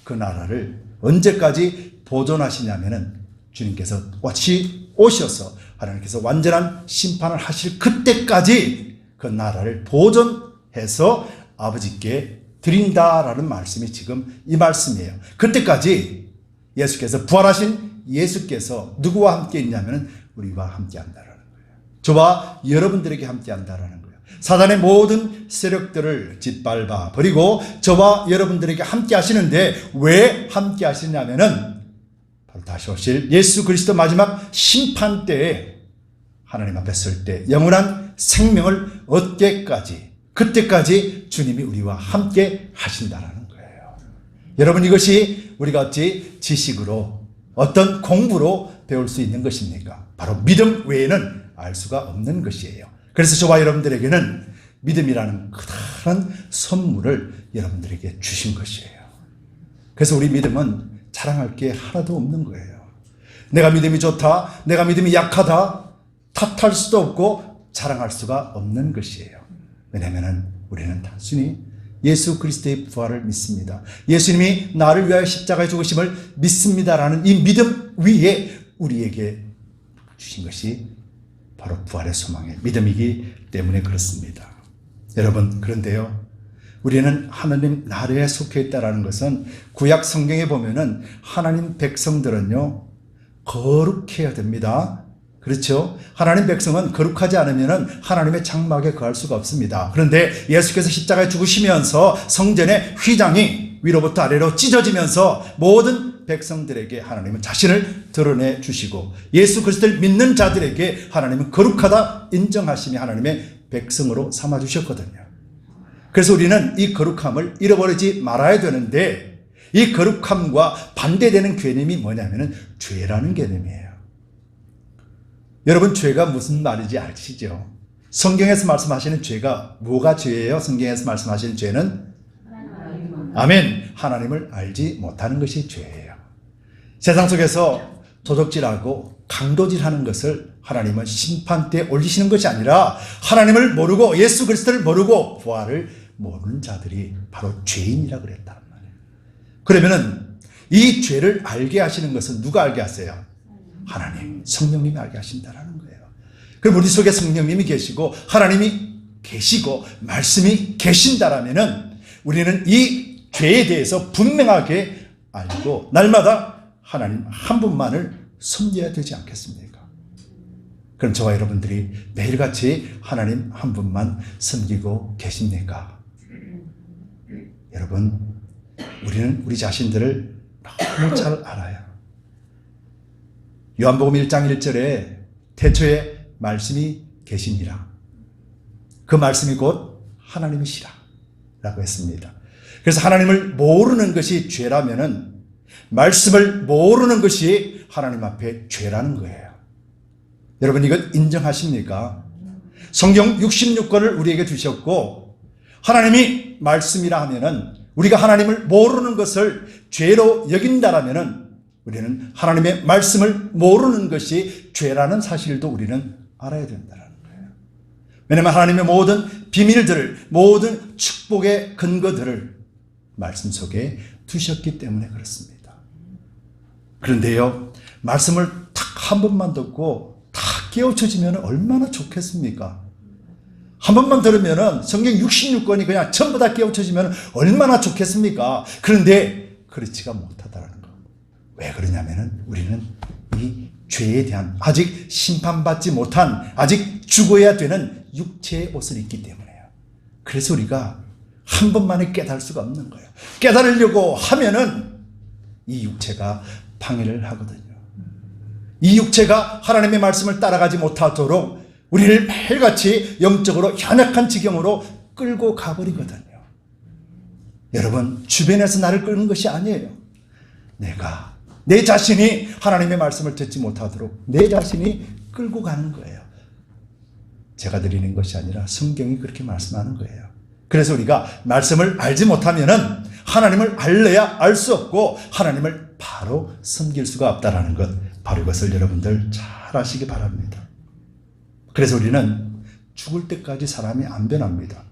그 나라를 언제까지 보존하시냐면은 주님께서 같이 오셔서 하나님께서 완전한 심판을 하실 그때까지 그 나라를 보존해서 아버지께 드린다라는 말씀이 지금 이 말씀이에요. 그때까지 예수께서 부활하신 예수께서 누구와 함께 있냐면 우리와 함께 한다라는 거예요. 저와 여러분들에게 함께 한다라는 거예요. 사단의 모든 세력들을 짓밟아 버리고 저와 여러분들에게 함께 하시는데 왜 함께 하시냐면은 바로 다시 오실 예수 그리스도 마지막 심판 때에 하나님 앞에 설 때 영원한 생명을 얻게까지, 그때까지 주님이 우리와 함께 하신다라는 거예요. 여러분, 이것이 우리가 어찌 지식으로 어떤 공부로 배울 수 있는 것입니까? 바로 믿음 외에는 알 수가 없는 것이에요. 그래서 저와 여러분들에게는 믿음이라는 커다란 선물을 여러분들에게 주신 것이에요. 그래서 우리 믿음은 자랑할 게 하나도 없는 거예요. 내가 믿음이 좋다, 내가 믿음이 약하다, 탓할 수도 없고 자랑할 수가 없는 것이에요. 왜냐하면 우리는 단순히 예수 그리스도의 부활을 믿습니다. 예수님이 나를 위하여 십자가에 죽으심을 믿습니다라는 이 믿음 위에 우리에게 주신 것이 바로 부활의 소망의 믿음이기 때문에 그렇습니다. 여러분, 그런데요, 우리는 하나님 나라에 속해 있다는 것은 구약 성경에 보면은 하나님 백성들은요 거룩해야 됩니다. 그렇죠? 하나님 백성은 거룩하지 않으면 하나님의 장막에 거할 수가 없습니다. 그런데 예수께서 십자가에 죽으시면서 성전의 휘장이 위로부터 아래로 찢어지면서 모든 백성들에게 하나님은 자신을 드러내 주시고 예수 그리스도를 믿는 자들에게 하나님은 거룩하다 인정하심이 하나님의 백성으로 삼아 주셨거든요. 그래서 우리는 이 거룩함을 잃어버리지 말아야 되는데, 이 거룩함과 반대되는 개념이 뭐냐면은 죄라는 개념이에요. 여러분, 죄가 무슨 말인지 아시죠? 성경에서 말씀하시는 죄가 뭐가 죄예요? 성경에서 말씀하시는 죄는 아멘, 하나님을 알지 못하는 것이 죄예요. 세상 속에서 도적질하고 강도질하는 것을 하나님은 심판대에 올리시는 것이 아니라, 하나님을 모르고 예수 그리스도를 모르고 부활을 모르는 자들이 바로 죄인이라 그랬단 말이에요. 그러면은 이 죄를 알게 하시는 것은 누가 알게 하세요? 하나님, 성령님이 알게 하신다는 거예요. 그럼 우리 속에 성령님이 계시고 하나님이 계시고 말씀이 계신다라면은 우리는 이 죄에 대해서 분명하게 알고 날마다 하나님 한 분만을 섬겨야 되지 않겠습니까? 그럼 저와 여러분들이 매일같이 하나님 한 분만 섬기고 계십니까? 여러분, 우리는 우리 자신들을 너무 잘 알아요. 요한복음 1장 1절에 태초에 말씀이 계시니라. 그 말씀이 곧 하나님이시라 라고 했습니다. 그래서 하나님을 모르는 것이 죄라면은 말씀을 모르는 것이 하나님 앞에 죄라는 거예요. 여러분, 이것 인정하십니까? 성경 66권을 우리에게 주셨고, 하나님이 말씀이라 하면은 우리가 하나님을 모르는 것을 죄로 여긴다라면은 우리는 하나님의 말씀을 모르는 것이 죄라는 사실도 우리는 알아야 된다는 거예요. 왜냐하면 하나님의 모든 비밀들을, 모든 축복의 근거들을 말씀 속에 두셨기 때문에 그렇습니다. 그런데요, 말씀을 딱 한 번만 듣고 다 깨우쳐지면 얼마나 좋겠습니까? 한 번만 들으면 성경 66권이 그냥 전부 다 깨우쳐지면 얼마나 좋겠습니까? 그런데 그렇지가 못하다는 거. 왜 그러냐면은 우리는 이 죄에 대한 아직 심판받지 못한, 아직 죽어야 되는 육체의 옷을 입기 때문에요. 그래서 우리가 한 번만에 깨달을 수가 없는 거예요. 깨달으려고 하면은 이 육체가 방해를 하거든요. 이 육체가 하나님의 말씀을 따라가지 못하도록 우리를 매일같이 영적으로 연약한 지경으로 끌고 가버리거든요. 여러분, 주변에서 나를 끌는 것이 아니에요. 내 자신이 하나님의 말씀을 듣지 못하도록 내 자신이 끌고 가는 거예요. 제가 드리는 것이 아니라 성경이 그렇게 말씀하는 거예요. 그래서 우리가 말씀을 알지 못하면은 하나님을 알래야 알 수 없고 하나님을 바로 섬길 수가 없다라는 것, 바로 이것을 여러분들 잘 아시기 바랍니다. 그래서 우리는 죽을 때까지 사람이 안 변합니다.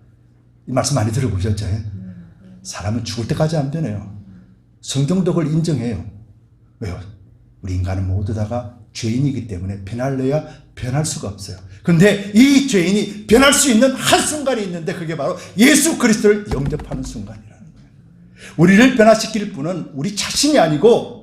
이 말씀 많이 들어보셨죠? 사람은 죽을 때까지 안 변해요. 성경도 그걸 인정해요. 왜요? 우리 인간은 모두 다가 죄인이기 때문에 변할래야 변할 수가 없어요. 그런데 이 죄인이 변할 수 있는 한순간이 있는데 그게 바로 예수 그리스도를 영접하는 순간이라는 거예요. 우리를 변화시킬 분은 우리 자신이 아니고,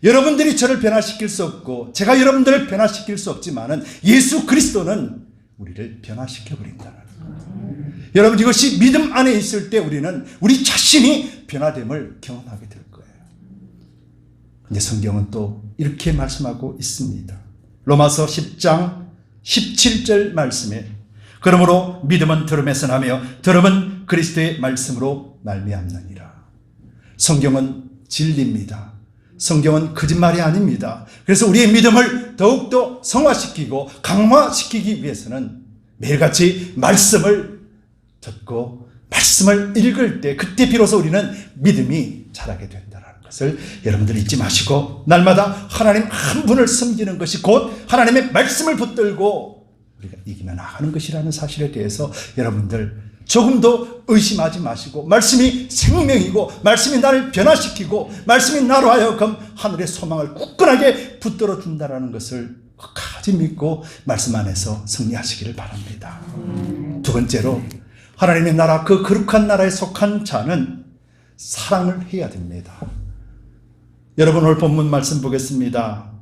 여러분들이 저를 변화시킬 수 없고 제가 여러분들을 변화시킬 수 없지만은 예수 그리스도는 우리를 변화시켜 버린다는 거예요. 여러분, 이것이 믿음 안에 있을 때 우리는 우리 자신이 변화됨을 경험하게 될 거예요. 근데 성경은 또 이렇게 말씀하고 있습니다. 로마서 10장 17절 말씀에 그러므로 믿음은 들음에서 나며 들음은 그리스도의 말씀으로 말미암느니라. 성경은 진리입니다. 성경은 거짓말이 아닙니다. 그래서 우리의 믿음을 더욱더 성화시키고 강화시키기 위해서는 매일같이 말씀을 듣고 말씀을 읽을 때 그때 비로소 우리는 믿음이 자라게 된다는 것을 여러분들 잊지 마시고 날마다 하나님 한 분을 섬기는 것이 곧 하나님의 말씀을 붙들고 우리가 이기며 나가는 것이라는 사실에 대해서 여러분들 조금도 의심하지 마시고, 말씀이 생명이고 말씀이 나를 변화시키고 말씀이 나로 하여금 하늘의 소망을 굳건하게 붙들어 준다는 것을 끝까지 믿고 말씀 안에서 승리하시기를 바랍니다. 두 번째로, 하나님의 나라, 그 거룩한 나라에 속한 자는 사랑을 해야 됩니다. 여러분, 오늘 본문 말씀 보겠습니다.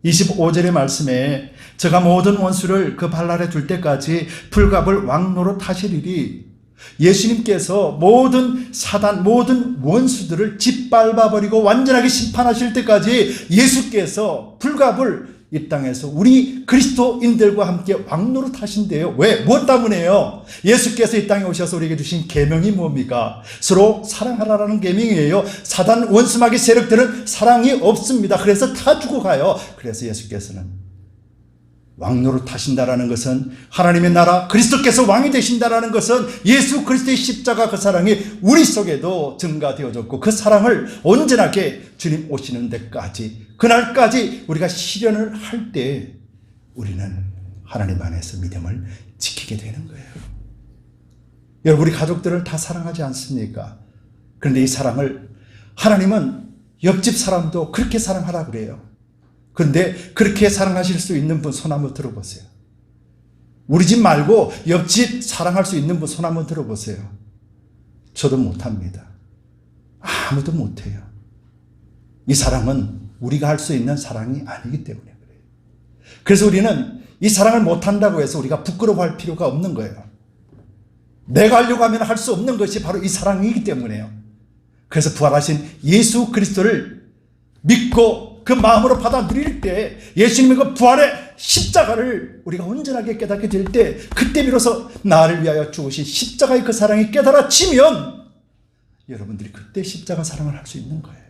25절의 말씀에 저가 모든 원수를 그 발 아래 둘 때까지 불갑을 왕노릇 하시리니, 예수님께서 모든 사단, 모든 원수들을 짓밟아버리고 완전하게 심판하실 때까지 예수께서 불갑을 이 땅에서 우리 그리스도인들과 함께 왕노릇하신대요. 왜? 무엇 때문에요? 예수께서 이 땅에 오셔서 우리에게 주신 계명이 뭡니까? 서로 사랑하라라는 계명이에요. 사단 원수마귀 세력들은 사랑이 없습니다. 그래서 다 죽어가요. 그래서 예수께서는 왕노릇하신다라는 것은 하나님의 나라 그리스도께서 왕이 되신다라는 것은 예수 그리스도의 십자가 그 사랑이 우리 속에도 증가되어졌고 그 사랑을 온전하게 주님 오시는 데까지 그날까지 우리가 실현을 할 때 우리는 하나님 안에서 믿음을 지키게 되는 거예요. 여러분 우리 가족들을 다 사랑하지 않습니까? 그런데 이 사랑을 하나님은 옆집 사람도 그렇게 사랑하라 그래요. 그런데 그렇게 사랑하실 수 있는 분 손 한번 들어보세요. 우리 집 말고 옆집 사랑할 수 있는 분 손 한번 들어보세요. 저도 못합니다. 아무도 못해요. 이 사랑은 우리가 할 수 있는 사랑이 아니기 때문에 그래요. 그래서 우리는 이 사랑을 못한다고 해서 우리가 부끄러워할 필요가 없는 거예요. 내가 하려고 하면 할 수 없는 것이 바로 이 사랑이기 때문에요. 그래서 부활하신 예수 그리스도를 믿고 그 마음으로 받아들일 때 예수님의 그 부활의 십자가를 우리가 온전하게 깨닫게 될 때 그때 비로소 나를 위하여 죽으신 십자가의 그 사랑이 깨달아지면 여러분들이 그때 십자가 사랑을 할 수 있는 거예요.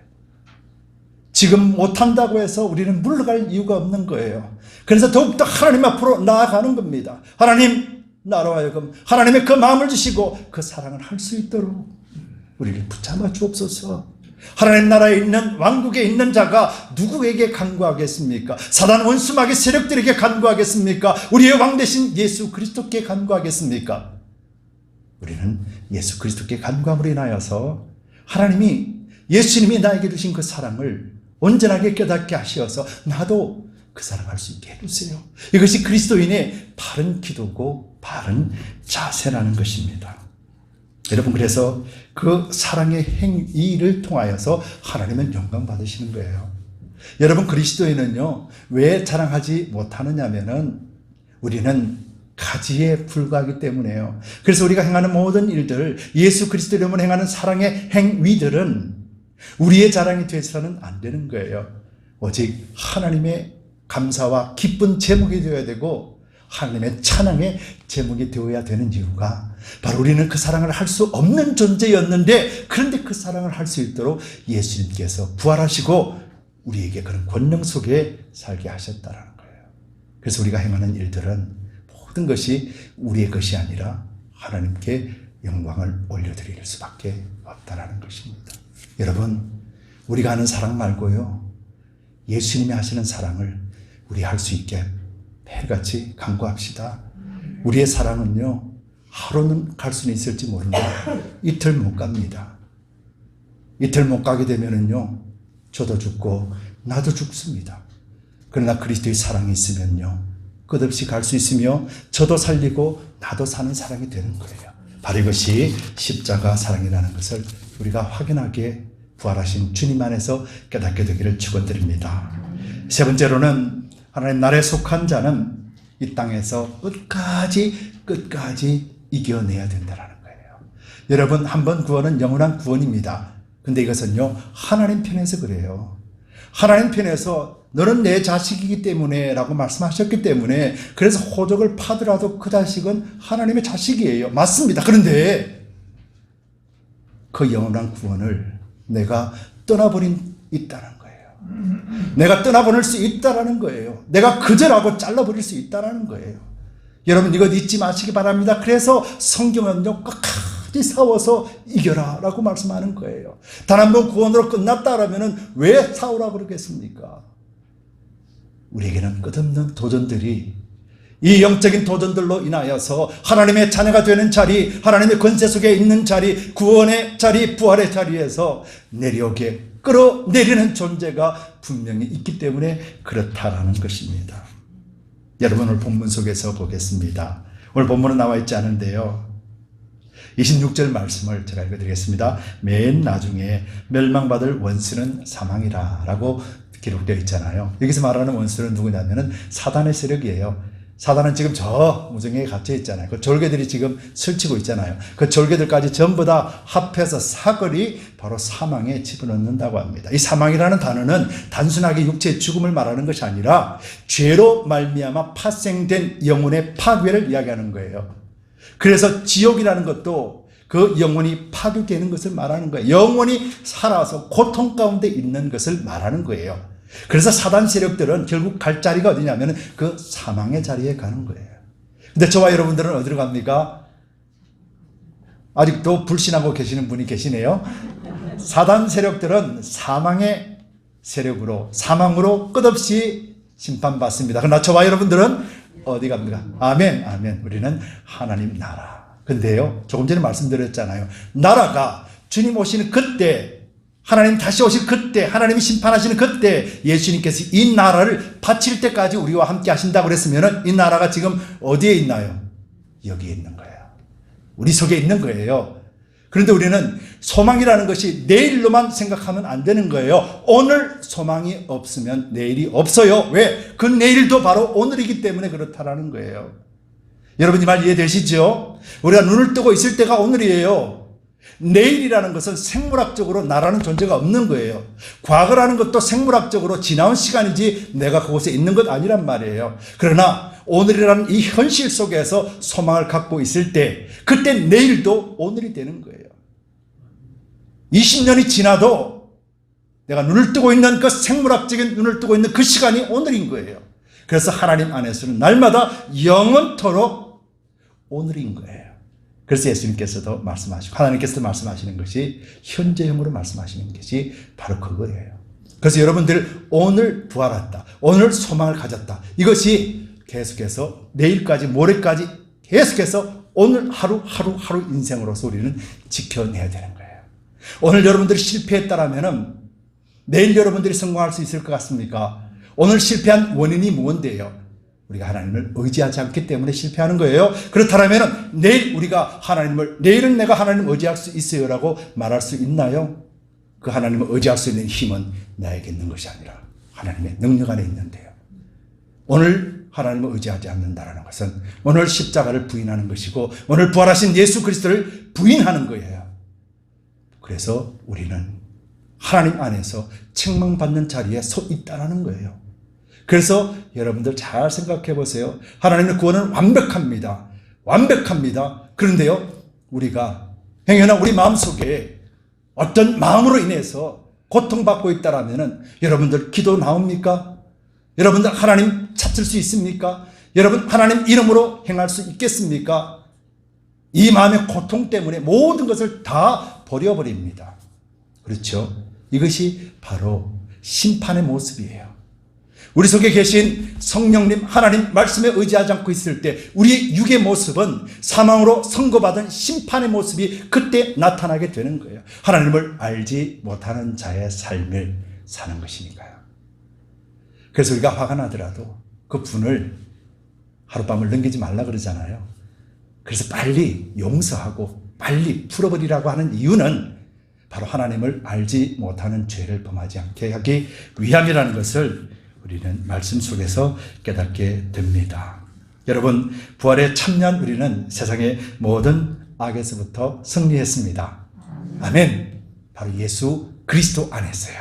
지금 못한다고 해서 우리는 물러갈 이유가 없는 거예요. 그래서 더욱더 하나님 앞으로 나아가는 겁니다. 하나님 나로 하여금 하나님의 그 마음을 주시고 그 사랑을 할 수 있도록 우리를 붙잡아 주옵소서. 하나님 나라에 있는 왕국에 있는 자가 누구에게 간구하겠습니까? 사단 원수마귀 세력들에게 간구하겠습니까? 우리의 왕 되신 예수 그리스도께 간구하겠습니까? 우리는 예수 그리스도께 간구함으로 인하여서 하나님이 예수님이 나에게 주신 그 사랑을 온전하게 깨닫게 하셔서 나도 그 사랑할 수 있게 해주세요. 이것이 그리스도인의 바른 기도고 바른 자세라는 것입니다. 여러분 그래서 그 사랑의 행위를 통하여서 하나님은 영광 받으시는 거예요. 여러분 그리스도인은요 왜 자랑하지 못하느냐면은 우리는 가지에 불과하기 때문에요. 그래서 우리가 행하는 모든 일들 예수 그리스도 이름으로 행하는 사랑의 행위들은 우리의 자랑이 되어서는 안 되는 거예요. 오직 하나님의 감사와 기쁜 제목이 되어야 되고 하나님의 찬양의 제목이 되어야 되는 이유가 바로 우리는 그 사랑을 할 수 없는 존재였는데 그런데 그 사랑을 할 수 있도록 예수님께서 부활하시고 우리에게 그런 권능 속에 살게 하셨다는 거예요. 그래서 우리가 행하는 일들은 모든 것이 우리의 것이 아니라 하나님께 영광을 올려드릴 수밖에 없다는 것입니다. 여러분 우리가 하는 사랑 말고요 예수님이 하시는 사랑을 우리 할 수 있게 매일같이 간구합시다. 우리의 사랑은요 하루는 갈 수는 있을지 모르는데 이틀 못 갑니다. 이틀 못 가게 되면은요 저도 죽고 나도 죽습니다. 그러나 그리스도의 사랑이 있으면요 끝없이 갈 수 있으며 저도 살리고 나도 사는 사랑이 되는 거예요. 바로 이것이 십자가 사랑이라는 것을 우리가 확인하게 부활하신 주님 안에서 깨닫게 되기를 축원드립니다. 세 번째로는 하나님 나라에 속한 자는 이 땅에서 끝까지 이겨내야 된다는 거예요. 여러분 한 번 구원은 영원한 구원입니다. 근데 이것은요 하나님 편에서 그래요. 하나님 편에서 너는 내 자식이기 때문에 라고 말씀하셨기 때문에 그래서 호적을 파더라도 그 자식은 하나님의 자식이에요. 맞습니다. 그런데 그 영원한 구원을 내가 떠나버린 있다는 거예요. 내가 떠나보낼 수 있다는 거예요. 내가 거절하고 잘라버릴 수 있다는 거예요. 여러분 이거 잊지 마시기 바랍니다. 그래서 성경은요 끝까지 싸워서 이겨라 라고 말씀하는 거예요. 단 한 번 구원으로 끝났다라면 왜 싸우라고 그러겠습니까? 우리에게는 끝없는 도전들이 이 영적인 도전들로 인하여서 하나님의 자녀가 되는 자리, 하나님의 권세 속에 있는 자리, 구원의 자리, 부활의 자리에서 내려오게 끌어내리는 존재가 분명히 있기 때문에 그렇다라는 것입니다. 여러분 오늘 본문 속에서 보겠습니다. 오늘 본문은 나와 있지 않은데요. 26절 말씀을 제가 읽어드리겠습니다. 맨 나중에 멸망받을 원수는 사망이라 라고 기록되어 있잖아요. 여기서 말하는 원수는 누구냐면은 사단의 세력이에요. 사단은 지금 저 무정에 갇혀 있잖아요. 그 졸개들이 지금 설치고 있잖아요. 그 졸개들까지 전부 다 합해서 사거리 바로 사망에 집어넣는다고 합니다. 이 사망이라는 단어는 단순하게 육체의 죽음을 말하는 것이 아니라 죄로 말미암아 파생된 영혼의 파괴를 이야기하는 거예요. 그래서 지옥이라는 것도 그 영혼이 파괴되는 것을 말하는 거예요. 영혼이 살아서 고통 가운데 있는 것을 말하는 거예요. 그래서 사단 세력들은 결국 갈 자리가 어디냐면 그 사망의 자리에 가는 거예요. 근데 저와 여러분들은 어디로 갑니까? 아직도 불신하고 계시는 분이 계시네요. 사단 세력들은 사망의 세력으로, 사망으로 끝없이 심판받습니다. 그러나 저와 여러분들은 어디 갑니까? 아멘, 아멘. 우리는 하나님 나라. 근데요, 조금 전에 말씀드렸잖아요. 나라가 주님 오시는 그때, 하나님 다시 오실 그때, 하나님이 심판하시는 그때 예수님께서 이 나라를 바칠 때까지 우리와 함께 하신다고 그랬으면 이 나라가 지금 어디에 있나요? 여기에 있는 거예요. 우리 속에 있는 거예요. 그런데 우리는 소망이라는 것이 내일로만 생각하면 안 되는 거예요. 오늘 소망이 없으면 내일이 없어요. 왜? 그 내일도 바로 오늘이기 때문에 그렇다라는 거예요. 여러분 이 말 이해되시죠? 우리가 눈을 뜨고 있을 때가 오늘이에요. 내일이라는 것은 생물학적으로 나라는 존재가 없는 거예요. 과거라는 것도 생물학적으로 지나온 시간이지 내가 그곳에 있는 것 아니란 말이에요. 그러나 오늘이라는 이 현실 속에서 소망을 갖고 있을 때 그때 내일도 오늘이 되는 거예요. 20년이 지나도 내가 눈을 뜨고 있는 그 생물학적인 눈을 뜨고 있는 그 시간이 오늘인 거예요. 그래서 하나님 안에서는 날마다 영원토록 오늘인 거예요. 그래서 예수님께서도 말씀하시고 하나님께서도 말씀하시는 것이 현재형으로 말씀하시는 것이 바로 그거예요. 그래서 여러분들 오늘 부활했다, 오늘 소망을 가졌다, 이것이 계속해서 내일까지 모레까지 계속해서 오늘 하루 인생으로서 우리는 지켜내야 되는 거예요. 오늘 여러분들이 실패했다라면 내일 여러분들이 성공할 수 있을 것 같습니까? 오늘 실패한 원인이 뭔데요? 우리가 하나님을 의지하지 않기 때문에 실패하는 거예요. 그렇다면 내일 내일은 내가 하나님을 의지할 수 있어요라고 말할 수 있나요? 그 하나님을 의지할 수 있는 힘은 나에게 있는 것이 아니라 하나님의 능력 안에 있는데요. 오늘 하나님을 의지하지 않는다는 것은 오늘 십자가를 부인하는 것이고 오늘 부활하신 예수 그리스도를 부인하는 거예요. 그래서 우리는 하나님 안에서 책망받는 자리에 서 있다는 거예요. 그래서 여러분들 잘 생각해 보세요. 하나님의 구원은 완벽합니다. 완벽합니다. 그런데요, 우리가 행여나 우리 마음속에 어떤 마음으로 인해서 고통받고 있다라면 여러분들 기도 나옵니까? 여러분들 하나님 찾을 수 있습니까? 여러분 하나님 이름으로 행할 수 있겠습니까? 이 마음의 고통 때문에 모든 것을 다 버려버립니다. 그렇죠? 이것이 바로 심판의 모습이에요. 우리 속에 계신 성령님 하나님 말씀에 의지하지 않고 있을 때 우리의 육의 모습은 사망으로 선고받은 심판의 모습이 그때 나타나게 되는 거예요. 하나님을 알지 못하는 자의 삶을 사는 것이니까요. 그래서 우리가 화가 나더라도 그 분을 하룻밤을 넘기지 말라 그러잖아요. 그래서 빨리 용서하고 빨리 풀어버리라고 하는 이유는 바로 하나님을 알지 못하는 죄를 범하지 않게 하기 위함이라는 것을 우리는 말씀 속에서 깨닫게 됩니다. 여러분, 부활에 참여한 우리는 세상의 모든 악에서부터 승리했습니다. 아멘. 바로 예수 그리스도 안에서요.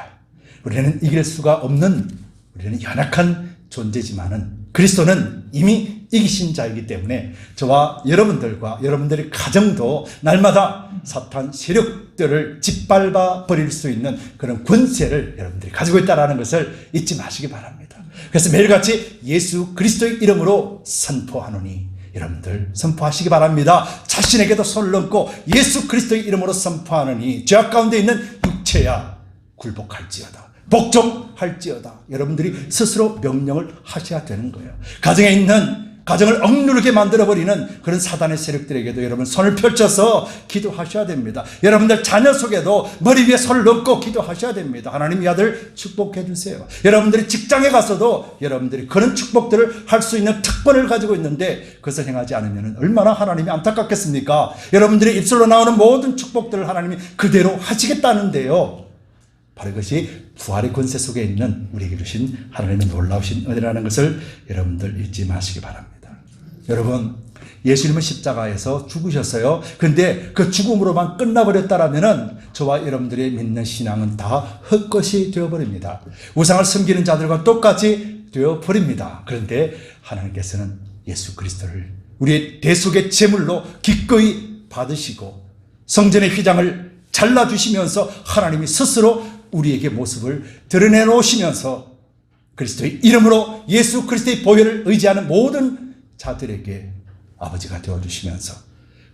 우리는 이길 수가 없는, 우리는 연약한 존재지만은 그리스도는 이미 이기신 자이기 때문에 저와 여러분들과 여러분들의 가정도 날마다 사탄 세력들을 짓밟아 버릴 수 있는 그런 권세를 여러분들이 가지고 있다는 것을 잊지 마시기 바랍니다. 그래서 매일같이 예수 그리스도의 이름으로 선포하노니 여러분들 선포하시기 바랍니다. 자신에게도 손을 얹고 예수 그리스도의 이름으로 선포하노니 죄악 가운데 있는 육체야 굴복할지어다, 복종할지어다. 여러분들이 스스로 명령을 하셔야 되는 거예요. 가정을 억누르게 만들어버리는 그런 사단의 세력들에게도 여러분 손을 펼쳐서 기도하셔야 됩니다. 여러분들 자녀 속에도 머리 위에 손을 얹고 기도하셔야 됩니다. 하나님 이 아들 축복해 주세요. 여러분들이 직장에 가서도 여러분들이 그런 축복들을 할 수 있는 특권을 가지고 있는데 그것을 행하지 않으면 얼마나 하나님이 안타깝겠습니까? 여러분들의 입술로 나오는 모든 축복들을 하나님이 그대로 하시겠다는데요. 바로 이것이 부활의 권세 속에 있는 우리에게 주신 하나님의 놀라우신 은혜라는 것을 여러분들 잊지 마시기 바랍니다. 여러분, 예수님은 십자가에서 죽으셨어요. 그런데 그 죽음으로만 끝나버렸다라면은 저와 여러분들의 믿는 신앙은 다 헛것이 되어버립니다. 우상을 섬기는 자들과 똑같이 되어버립니다. 그런데 하나님께서는 예수 그리스도를 우리의 대속의 제물로 기꺼이 받으시고 성전의 휘장을 잘라주시면서 하나님이 스스로 우리에게 모습을 드러내 놓으시면서 그리스도의 이름으로 예수 그리스도의 보혈을 의지하는 모든 자들에게 아버지가 되어주시면서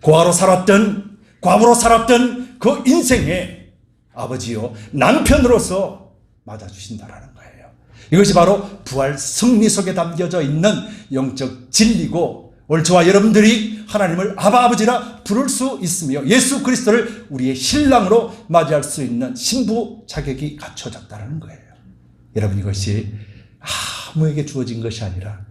고아로 살았던, 과부로 살았던 그 인생에 아버지요 남편으로서 맞아주신다라는 거예요. 이것이 바로 부활 승리 속에 담겨져 있는 영적 진리고, 오늘 저와 여러분들이 하나님을 아버지라 부를 수 있으며 예수 그리스도를 우리의 신랑으로 맞이할 수 있는 신부 자격이 갖춰졌다는 거예요. 여러분, 이것이 아무에게 주어진 것이 아니라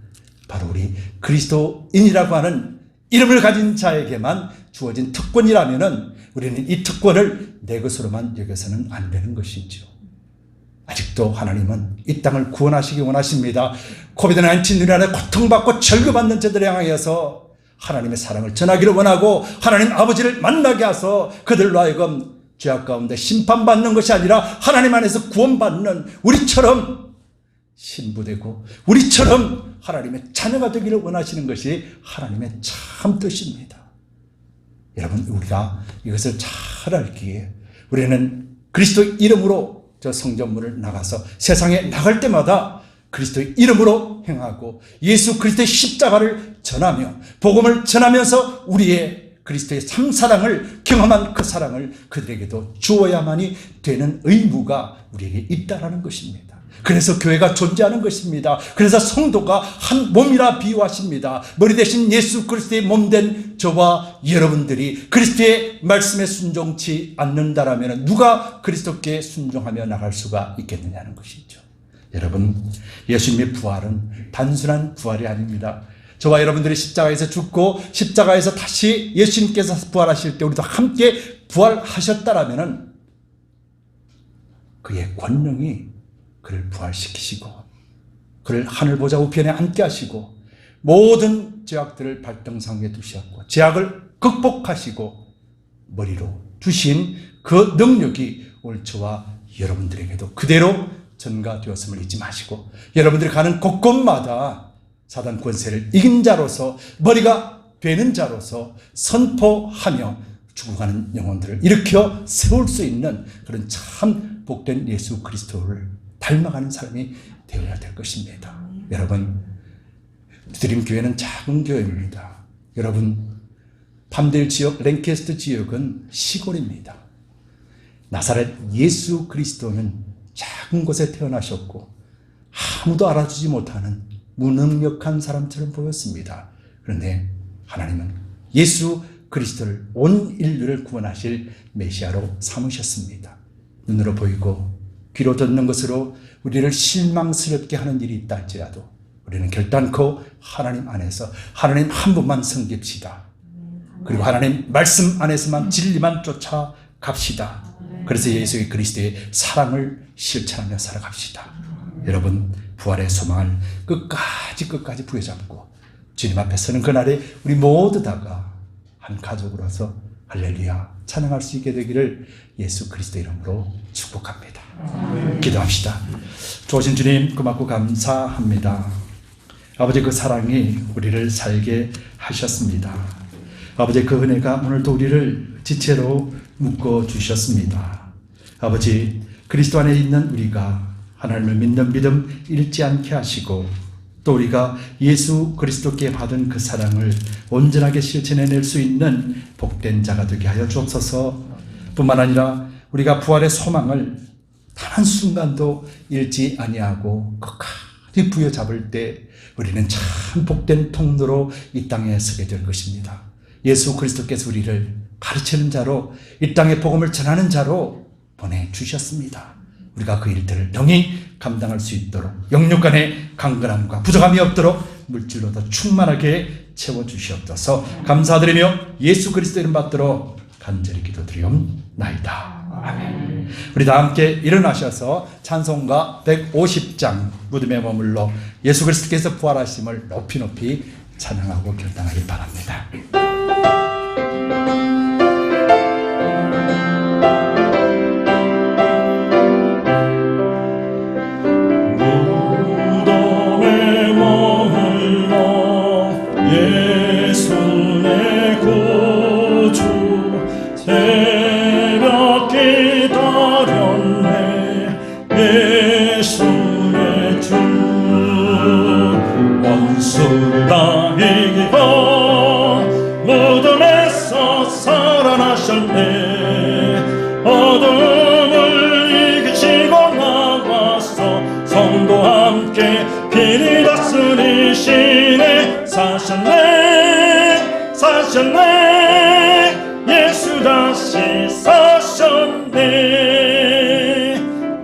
바로 우리 그리스도인이라고 하는 이름을 가진 자에게만 주어진 특권이라면은 우리는 이 특권을 내 것으로만 여겨서는 안 되는 것이죠. 아직도 하나님은 이 땅을 구원하시기 원하십니다. 코비드-19 로 인해 고통받고 절규받는 자들을 향하여서 하나님의 사랑을 전하기를 원하고 하나님 아버지를 만나게 하소 그들로 하여금 죄악 가운데 심판받는 것이 아니라 하나님 안에서 구원받는 우리처럼 신부되고 우리처럼 하나님의 자녀가 되기를 원하시는 것이 하나님의 참 뜻입니다. 여러분, 우리가 이것을 잘 알기에 우리는 그리스도 이름으로 저 성전문을 나가서 세상에 나갈 때마다 그리스도의 이름으로 행하고 예수 그리스도의 십자가를 전하며 복음을 전하면서 우리의 그리스도의 참사랑을 경험한 그 사랑을 그들에게도 주어야만이 되는 의무가 우리에게 있다라는 것입니다. 그래서 교회가 존재하는 것입니다. 그래서 성도가 한 몸이라 비유하십니다. 머리 대신 예수 그리스도의 몸된 저와 여러분들이 그리스도의 말씀에 순종치 않는다라면 누가 그리스도께 순종하며 나갈 수가 있겠느냐는 것이죠. 여러분, 예수님의 부활은 단순한 부활이 아닙니다. 저와 여러분들이 십자가에서 죽고 십자가에서 다시 예수님께서 부활하실 때 우리도 함께 부활하셨다라면 그의 권능이 그를 부활시키시고 그를 하늘 보좌 우편에 앉게 하시고 모든 죄악들을 발등상에 두셨고 죄악을 극복하시고 머리로 두신 그 능력이 오늘 저와 여러분들에게도 그대로 전가되었음을 잊지 마시고 여러분들이 가는 곳곳마다 사단 권세를 이긴 자로서 머리가 되는 자로서 선포하며 죽어가는 영혼들을 일으켜 세울 수 있는 그런 참 복된 예수 그리스도를 닮아가는 사람이 되어야 될 것입니다. 여러분, 드림교회는 작은 교회입니다. 여러분, 밤델 지역, 랭캐스터 지역은 시골입니다. 나사렛 예수 그리스도는 작은 곳에 태어나셨고 아무도 알아주지 못하는 무능력한 사람처럼 보였습니다. 그런데 하나님은 예수 그리스도를 온 인류를 구원하실 메시아로 삼으셨습니다. 눈으로 보이고 귀로 듣는 것으로 우리를 실망스럽게 하는 일이 있다 할지라도 우리는 결단코 하나님 안에서 하나님 한 분만 섬깁시다. 그리고 하나님 말씀 안에서만 진리만 쫓아갑시다. 그래서 예수 그리스도의 사랑을 실천하며 살아갑시다. 여러분, 부활의 소망을 끝까지 부여잡고 주님 앞에 서는 그날에 우리 모두 다가 한 가족으로서 할렐루야 찬양할 수 있게 되기를 예수 그리스도 이름으로 축복합니다. 기도합시다. 좋으신 주님, 고맙고 감사합니다. 아버지, 그 사랑이 우리를 살게 하셨습니다. 아버지, 그 은혜가 오늘도 우리를 지체로 묶어주셨습니다. 아버지, 그리스도 안에 있는 우리가 하나님을 믿는 믿음 잃지 않게 하시고 또 우리가 예수 그리스도께 받은 그 사랑을 온전하게 실천해낼 수 있는 복된 자가 되게 하여 주옵소서. 뿐만 아니라 우리가 부활의 소망을 단 한순간도 잃지 아니하고 끝까지 부여잡을 때 우리는 참 복된 통로로 이 땅에 서게 될 것입니다. 예수 그리스도께서 우리를 가르치는 자로 이 땅에 복음을 전하는 자로 보내주셨습니다. 우리가 그 일들을 능히 감당할 수 있도록 영육간의 강건함과 부족함이 없도록 물질로 더 충만하게 채워주시옵소서. 감사드리며 예수 그리스도 이름 받들어 간절히 기도드리옵나이다. 아멘. 우리 다 함께 일어나셔서 찬송가 150장 무덤에 머물러 예수 그리스도께서 부활하심을 높이 찬양하고 결단하길 바랍니다. 무덤에 머물러 예수 내 구주 새벽 기다렸네 예수 내 주 원수를 다 이기고 무덤에서 살아나셨네 어둠을 이기시고 나와서 성도와 함께 길이 다스리시네 사셨네 사셨네 예수 다시 사셨네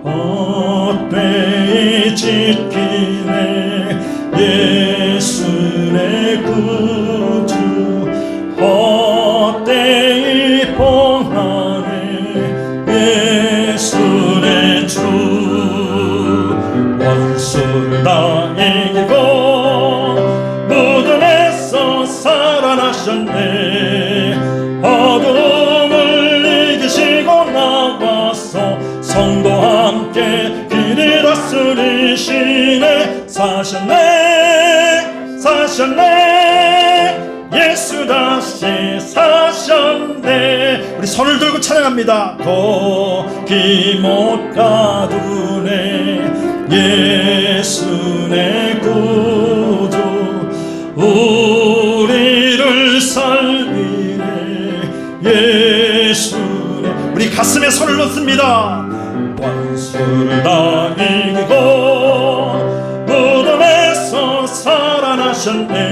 헛되이 지키네 예수 내 구주 헛되이 봉하네 예수 내 주 원수를 다 이기고 무덤에서 살아나셨네 어둠을 이기시고 나와서 성도와 함께 길이 다스리시네 사셨네 사셨네 예수 다시 사셨네 우리 손을 들고 찬양합니다. 거기 못 가두네 예수 내 구주 우리를 살리네 예수 내 우리 가슴에 손을 놓습니다. 원수를 다 이기고 무덤에서 살아나셨네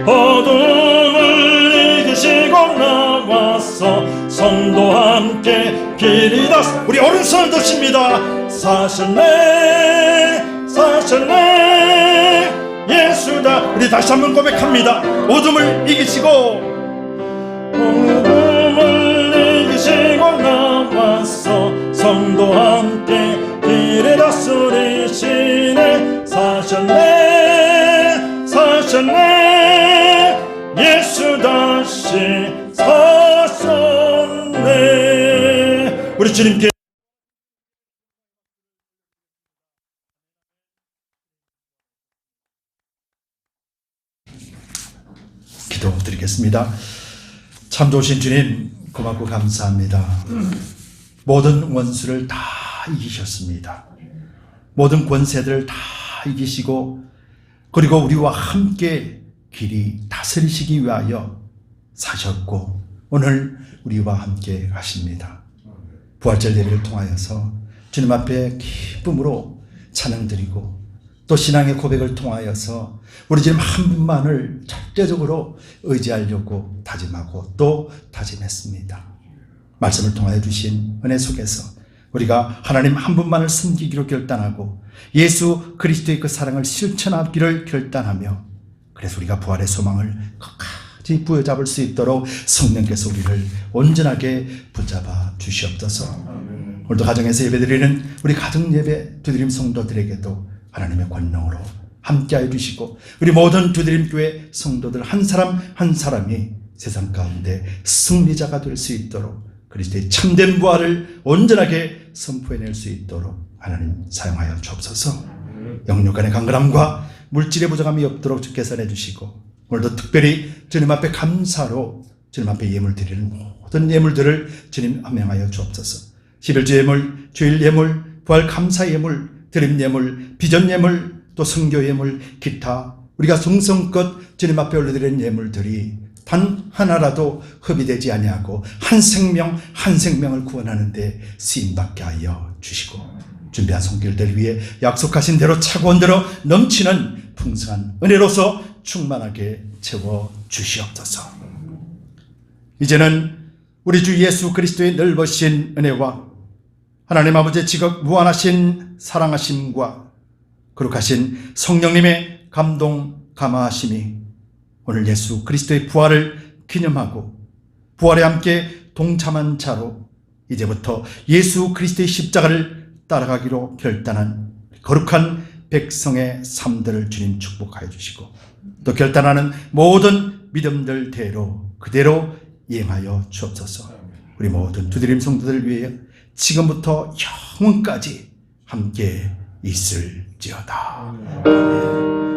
어둠을 이기시고 나와서 성도와 함께 길이 다스 우리 오른손을 드십니다. 사셨네 사셨네 예수다 우리 다시 한번 고백합니다. 어둠을 이기시고 어둠을 이기시고 나와서 성도와 함께 길이 다스리시네 사셨네 사셨네 예수 다시 사셨네 우리 주님께 기도드리겠습니다. 참 좋으신 주님 고맙고 감사합니다. 모든 원수를 다 이기셨습니다. 모든 권세들을 다 이기시고 그리고 우리와 함께 길이 다스리시기 위하여 사셨고 오늘 우리와 함께 하십니다. 부활절 예배를 통하여서 주님 앞에 기쁨으로 찬양드리고 또 신앙의 고백을 통하여서 우리 주님 한 분만을 절대적으로 의지하려고 다짐하고 또 다짐했습니다. 말씀을 통하여 주신 은혜 속에서 우리가 하나님 한 분만을 섬기기로 결단하고 예수 그리스도의 그 사랑을 실천하기를 결단하며 그래서 우리가 부활의 소망을 끝까지 부여잡을 수 있도록 성령께서 우리를 온전하게 붙잡아 주시옵소서. 오늘도 가정에서 예배드리는 우리 가정 예배 두드림 성도들에게도 하나님의 권능으로 함께하여 주시고 우리 모든 두드림 교회 성도들 한 사람 한 사람이 세상 가운데 승리자가 될 수 있도록 그리스도의 참된 부활을 온전하게 선포해낼 수 있도록 하나님 사용하여 주옵소서. 영육간의 강건함과 물질의 부족함이 없도록 주께서 내주시고 오늘도 특별히 주님 앞에 감사로 주님 앞에 예물 드리는 모든 예물들을 주님 함양하여 주옵소서. 11주 예물, 주일 예물, 부활 감사 예물, 드림 예물, 비전 예물, 또 선교 예물, 기타 우리가 성성껏 주님 앞에 올려드리는 예물들이 단 하나라도 흡입되지 아니하고 한 생명을 구원하는 데 쓰임받게 하여 주시고 준비한 손길들 위해 약속하신 대로 차고 온 대로 넘치는 풍성한 은혜로서 충만하게 채워 주시옵소서. 이제는 우리 주 예수 그리스도의 넓으신 은혜와 하나님 아버지의 지극 무한하신 사랑하심과 거룩하신 성령님의 감동 감화하심이 오늘 예수 그리스도의 부활을 기념하고 부활에 함께 동참한 자로 이제부터 예수 그리스도의 십자가를 따라가기로 결단한 거룩한 백성의 삶들을 주님 축복하여 주시고 또 결단하는 모든 믿음들대로 그대로 이행하여 주옵소서. 우리 모든 두드림 성도들을 위해 지금부터 영원까지 함께 있을지어다. 아멘.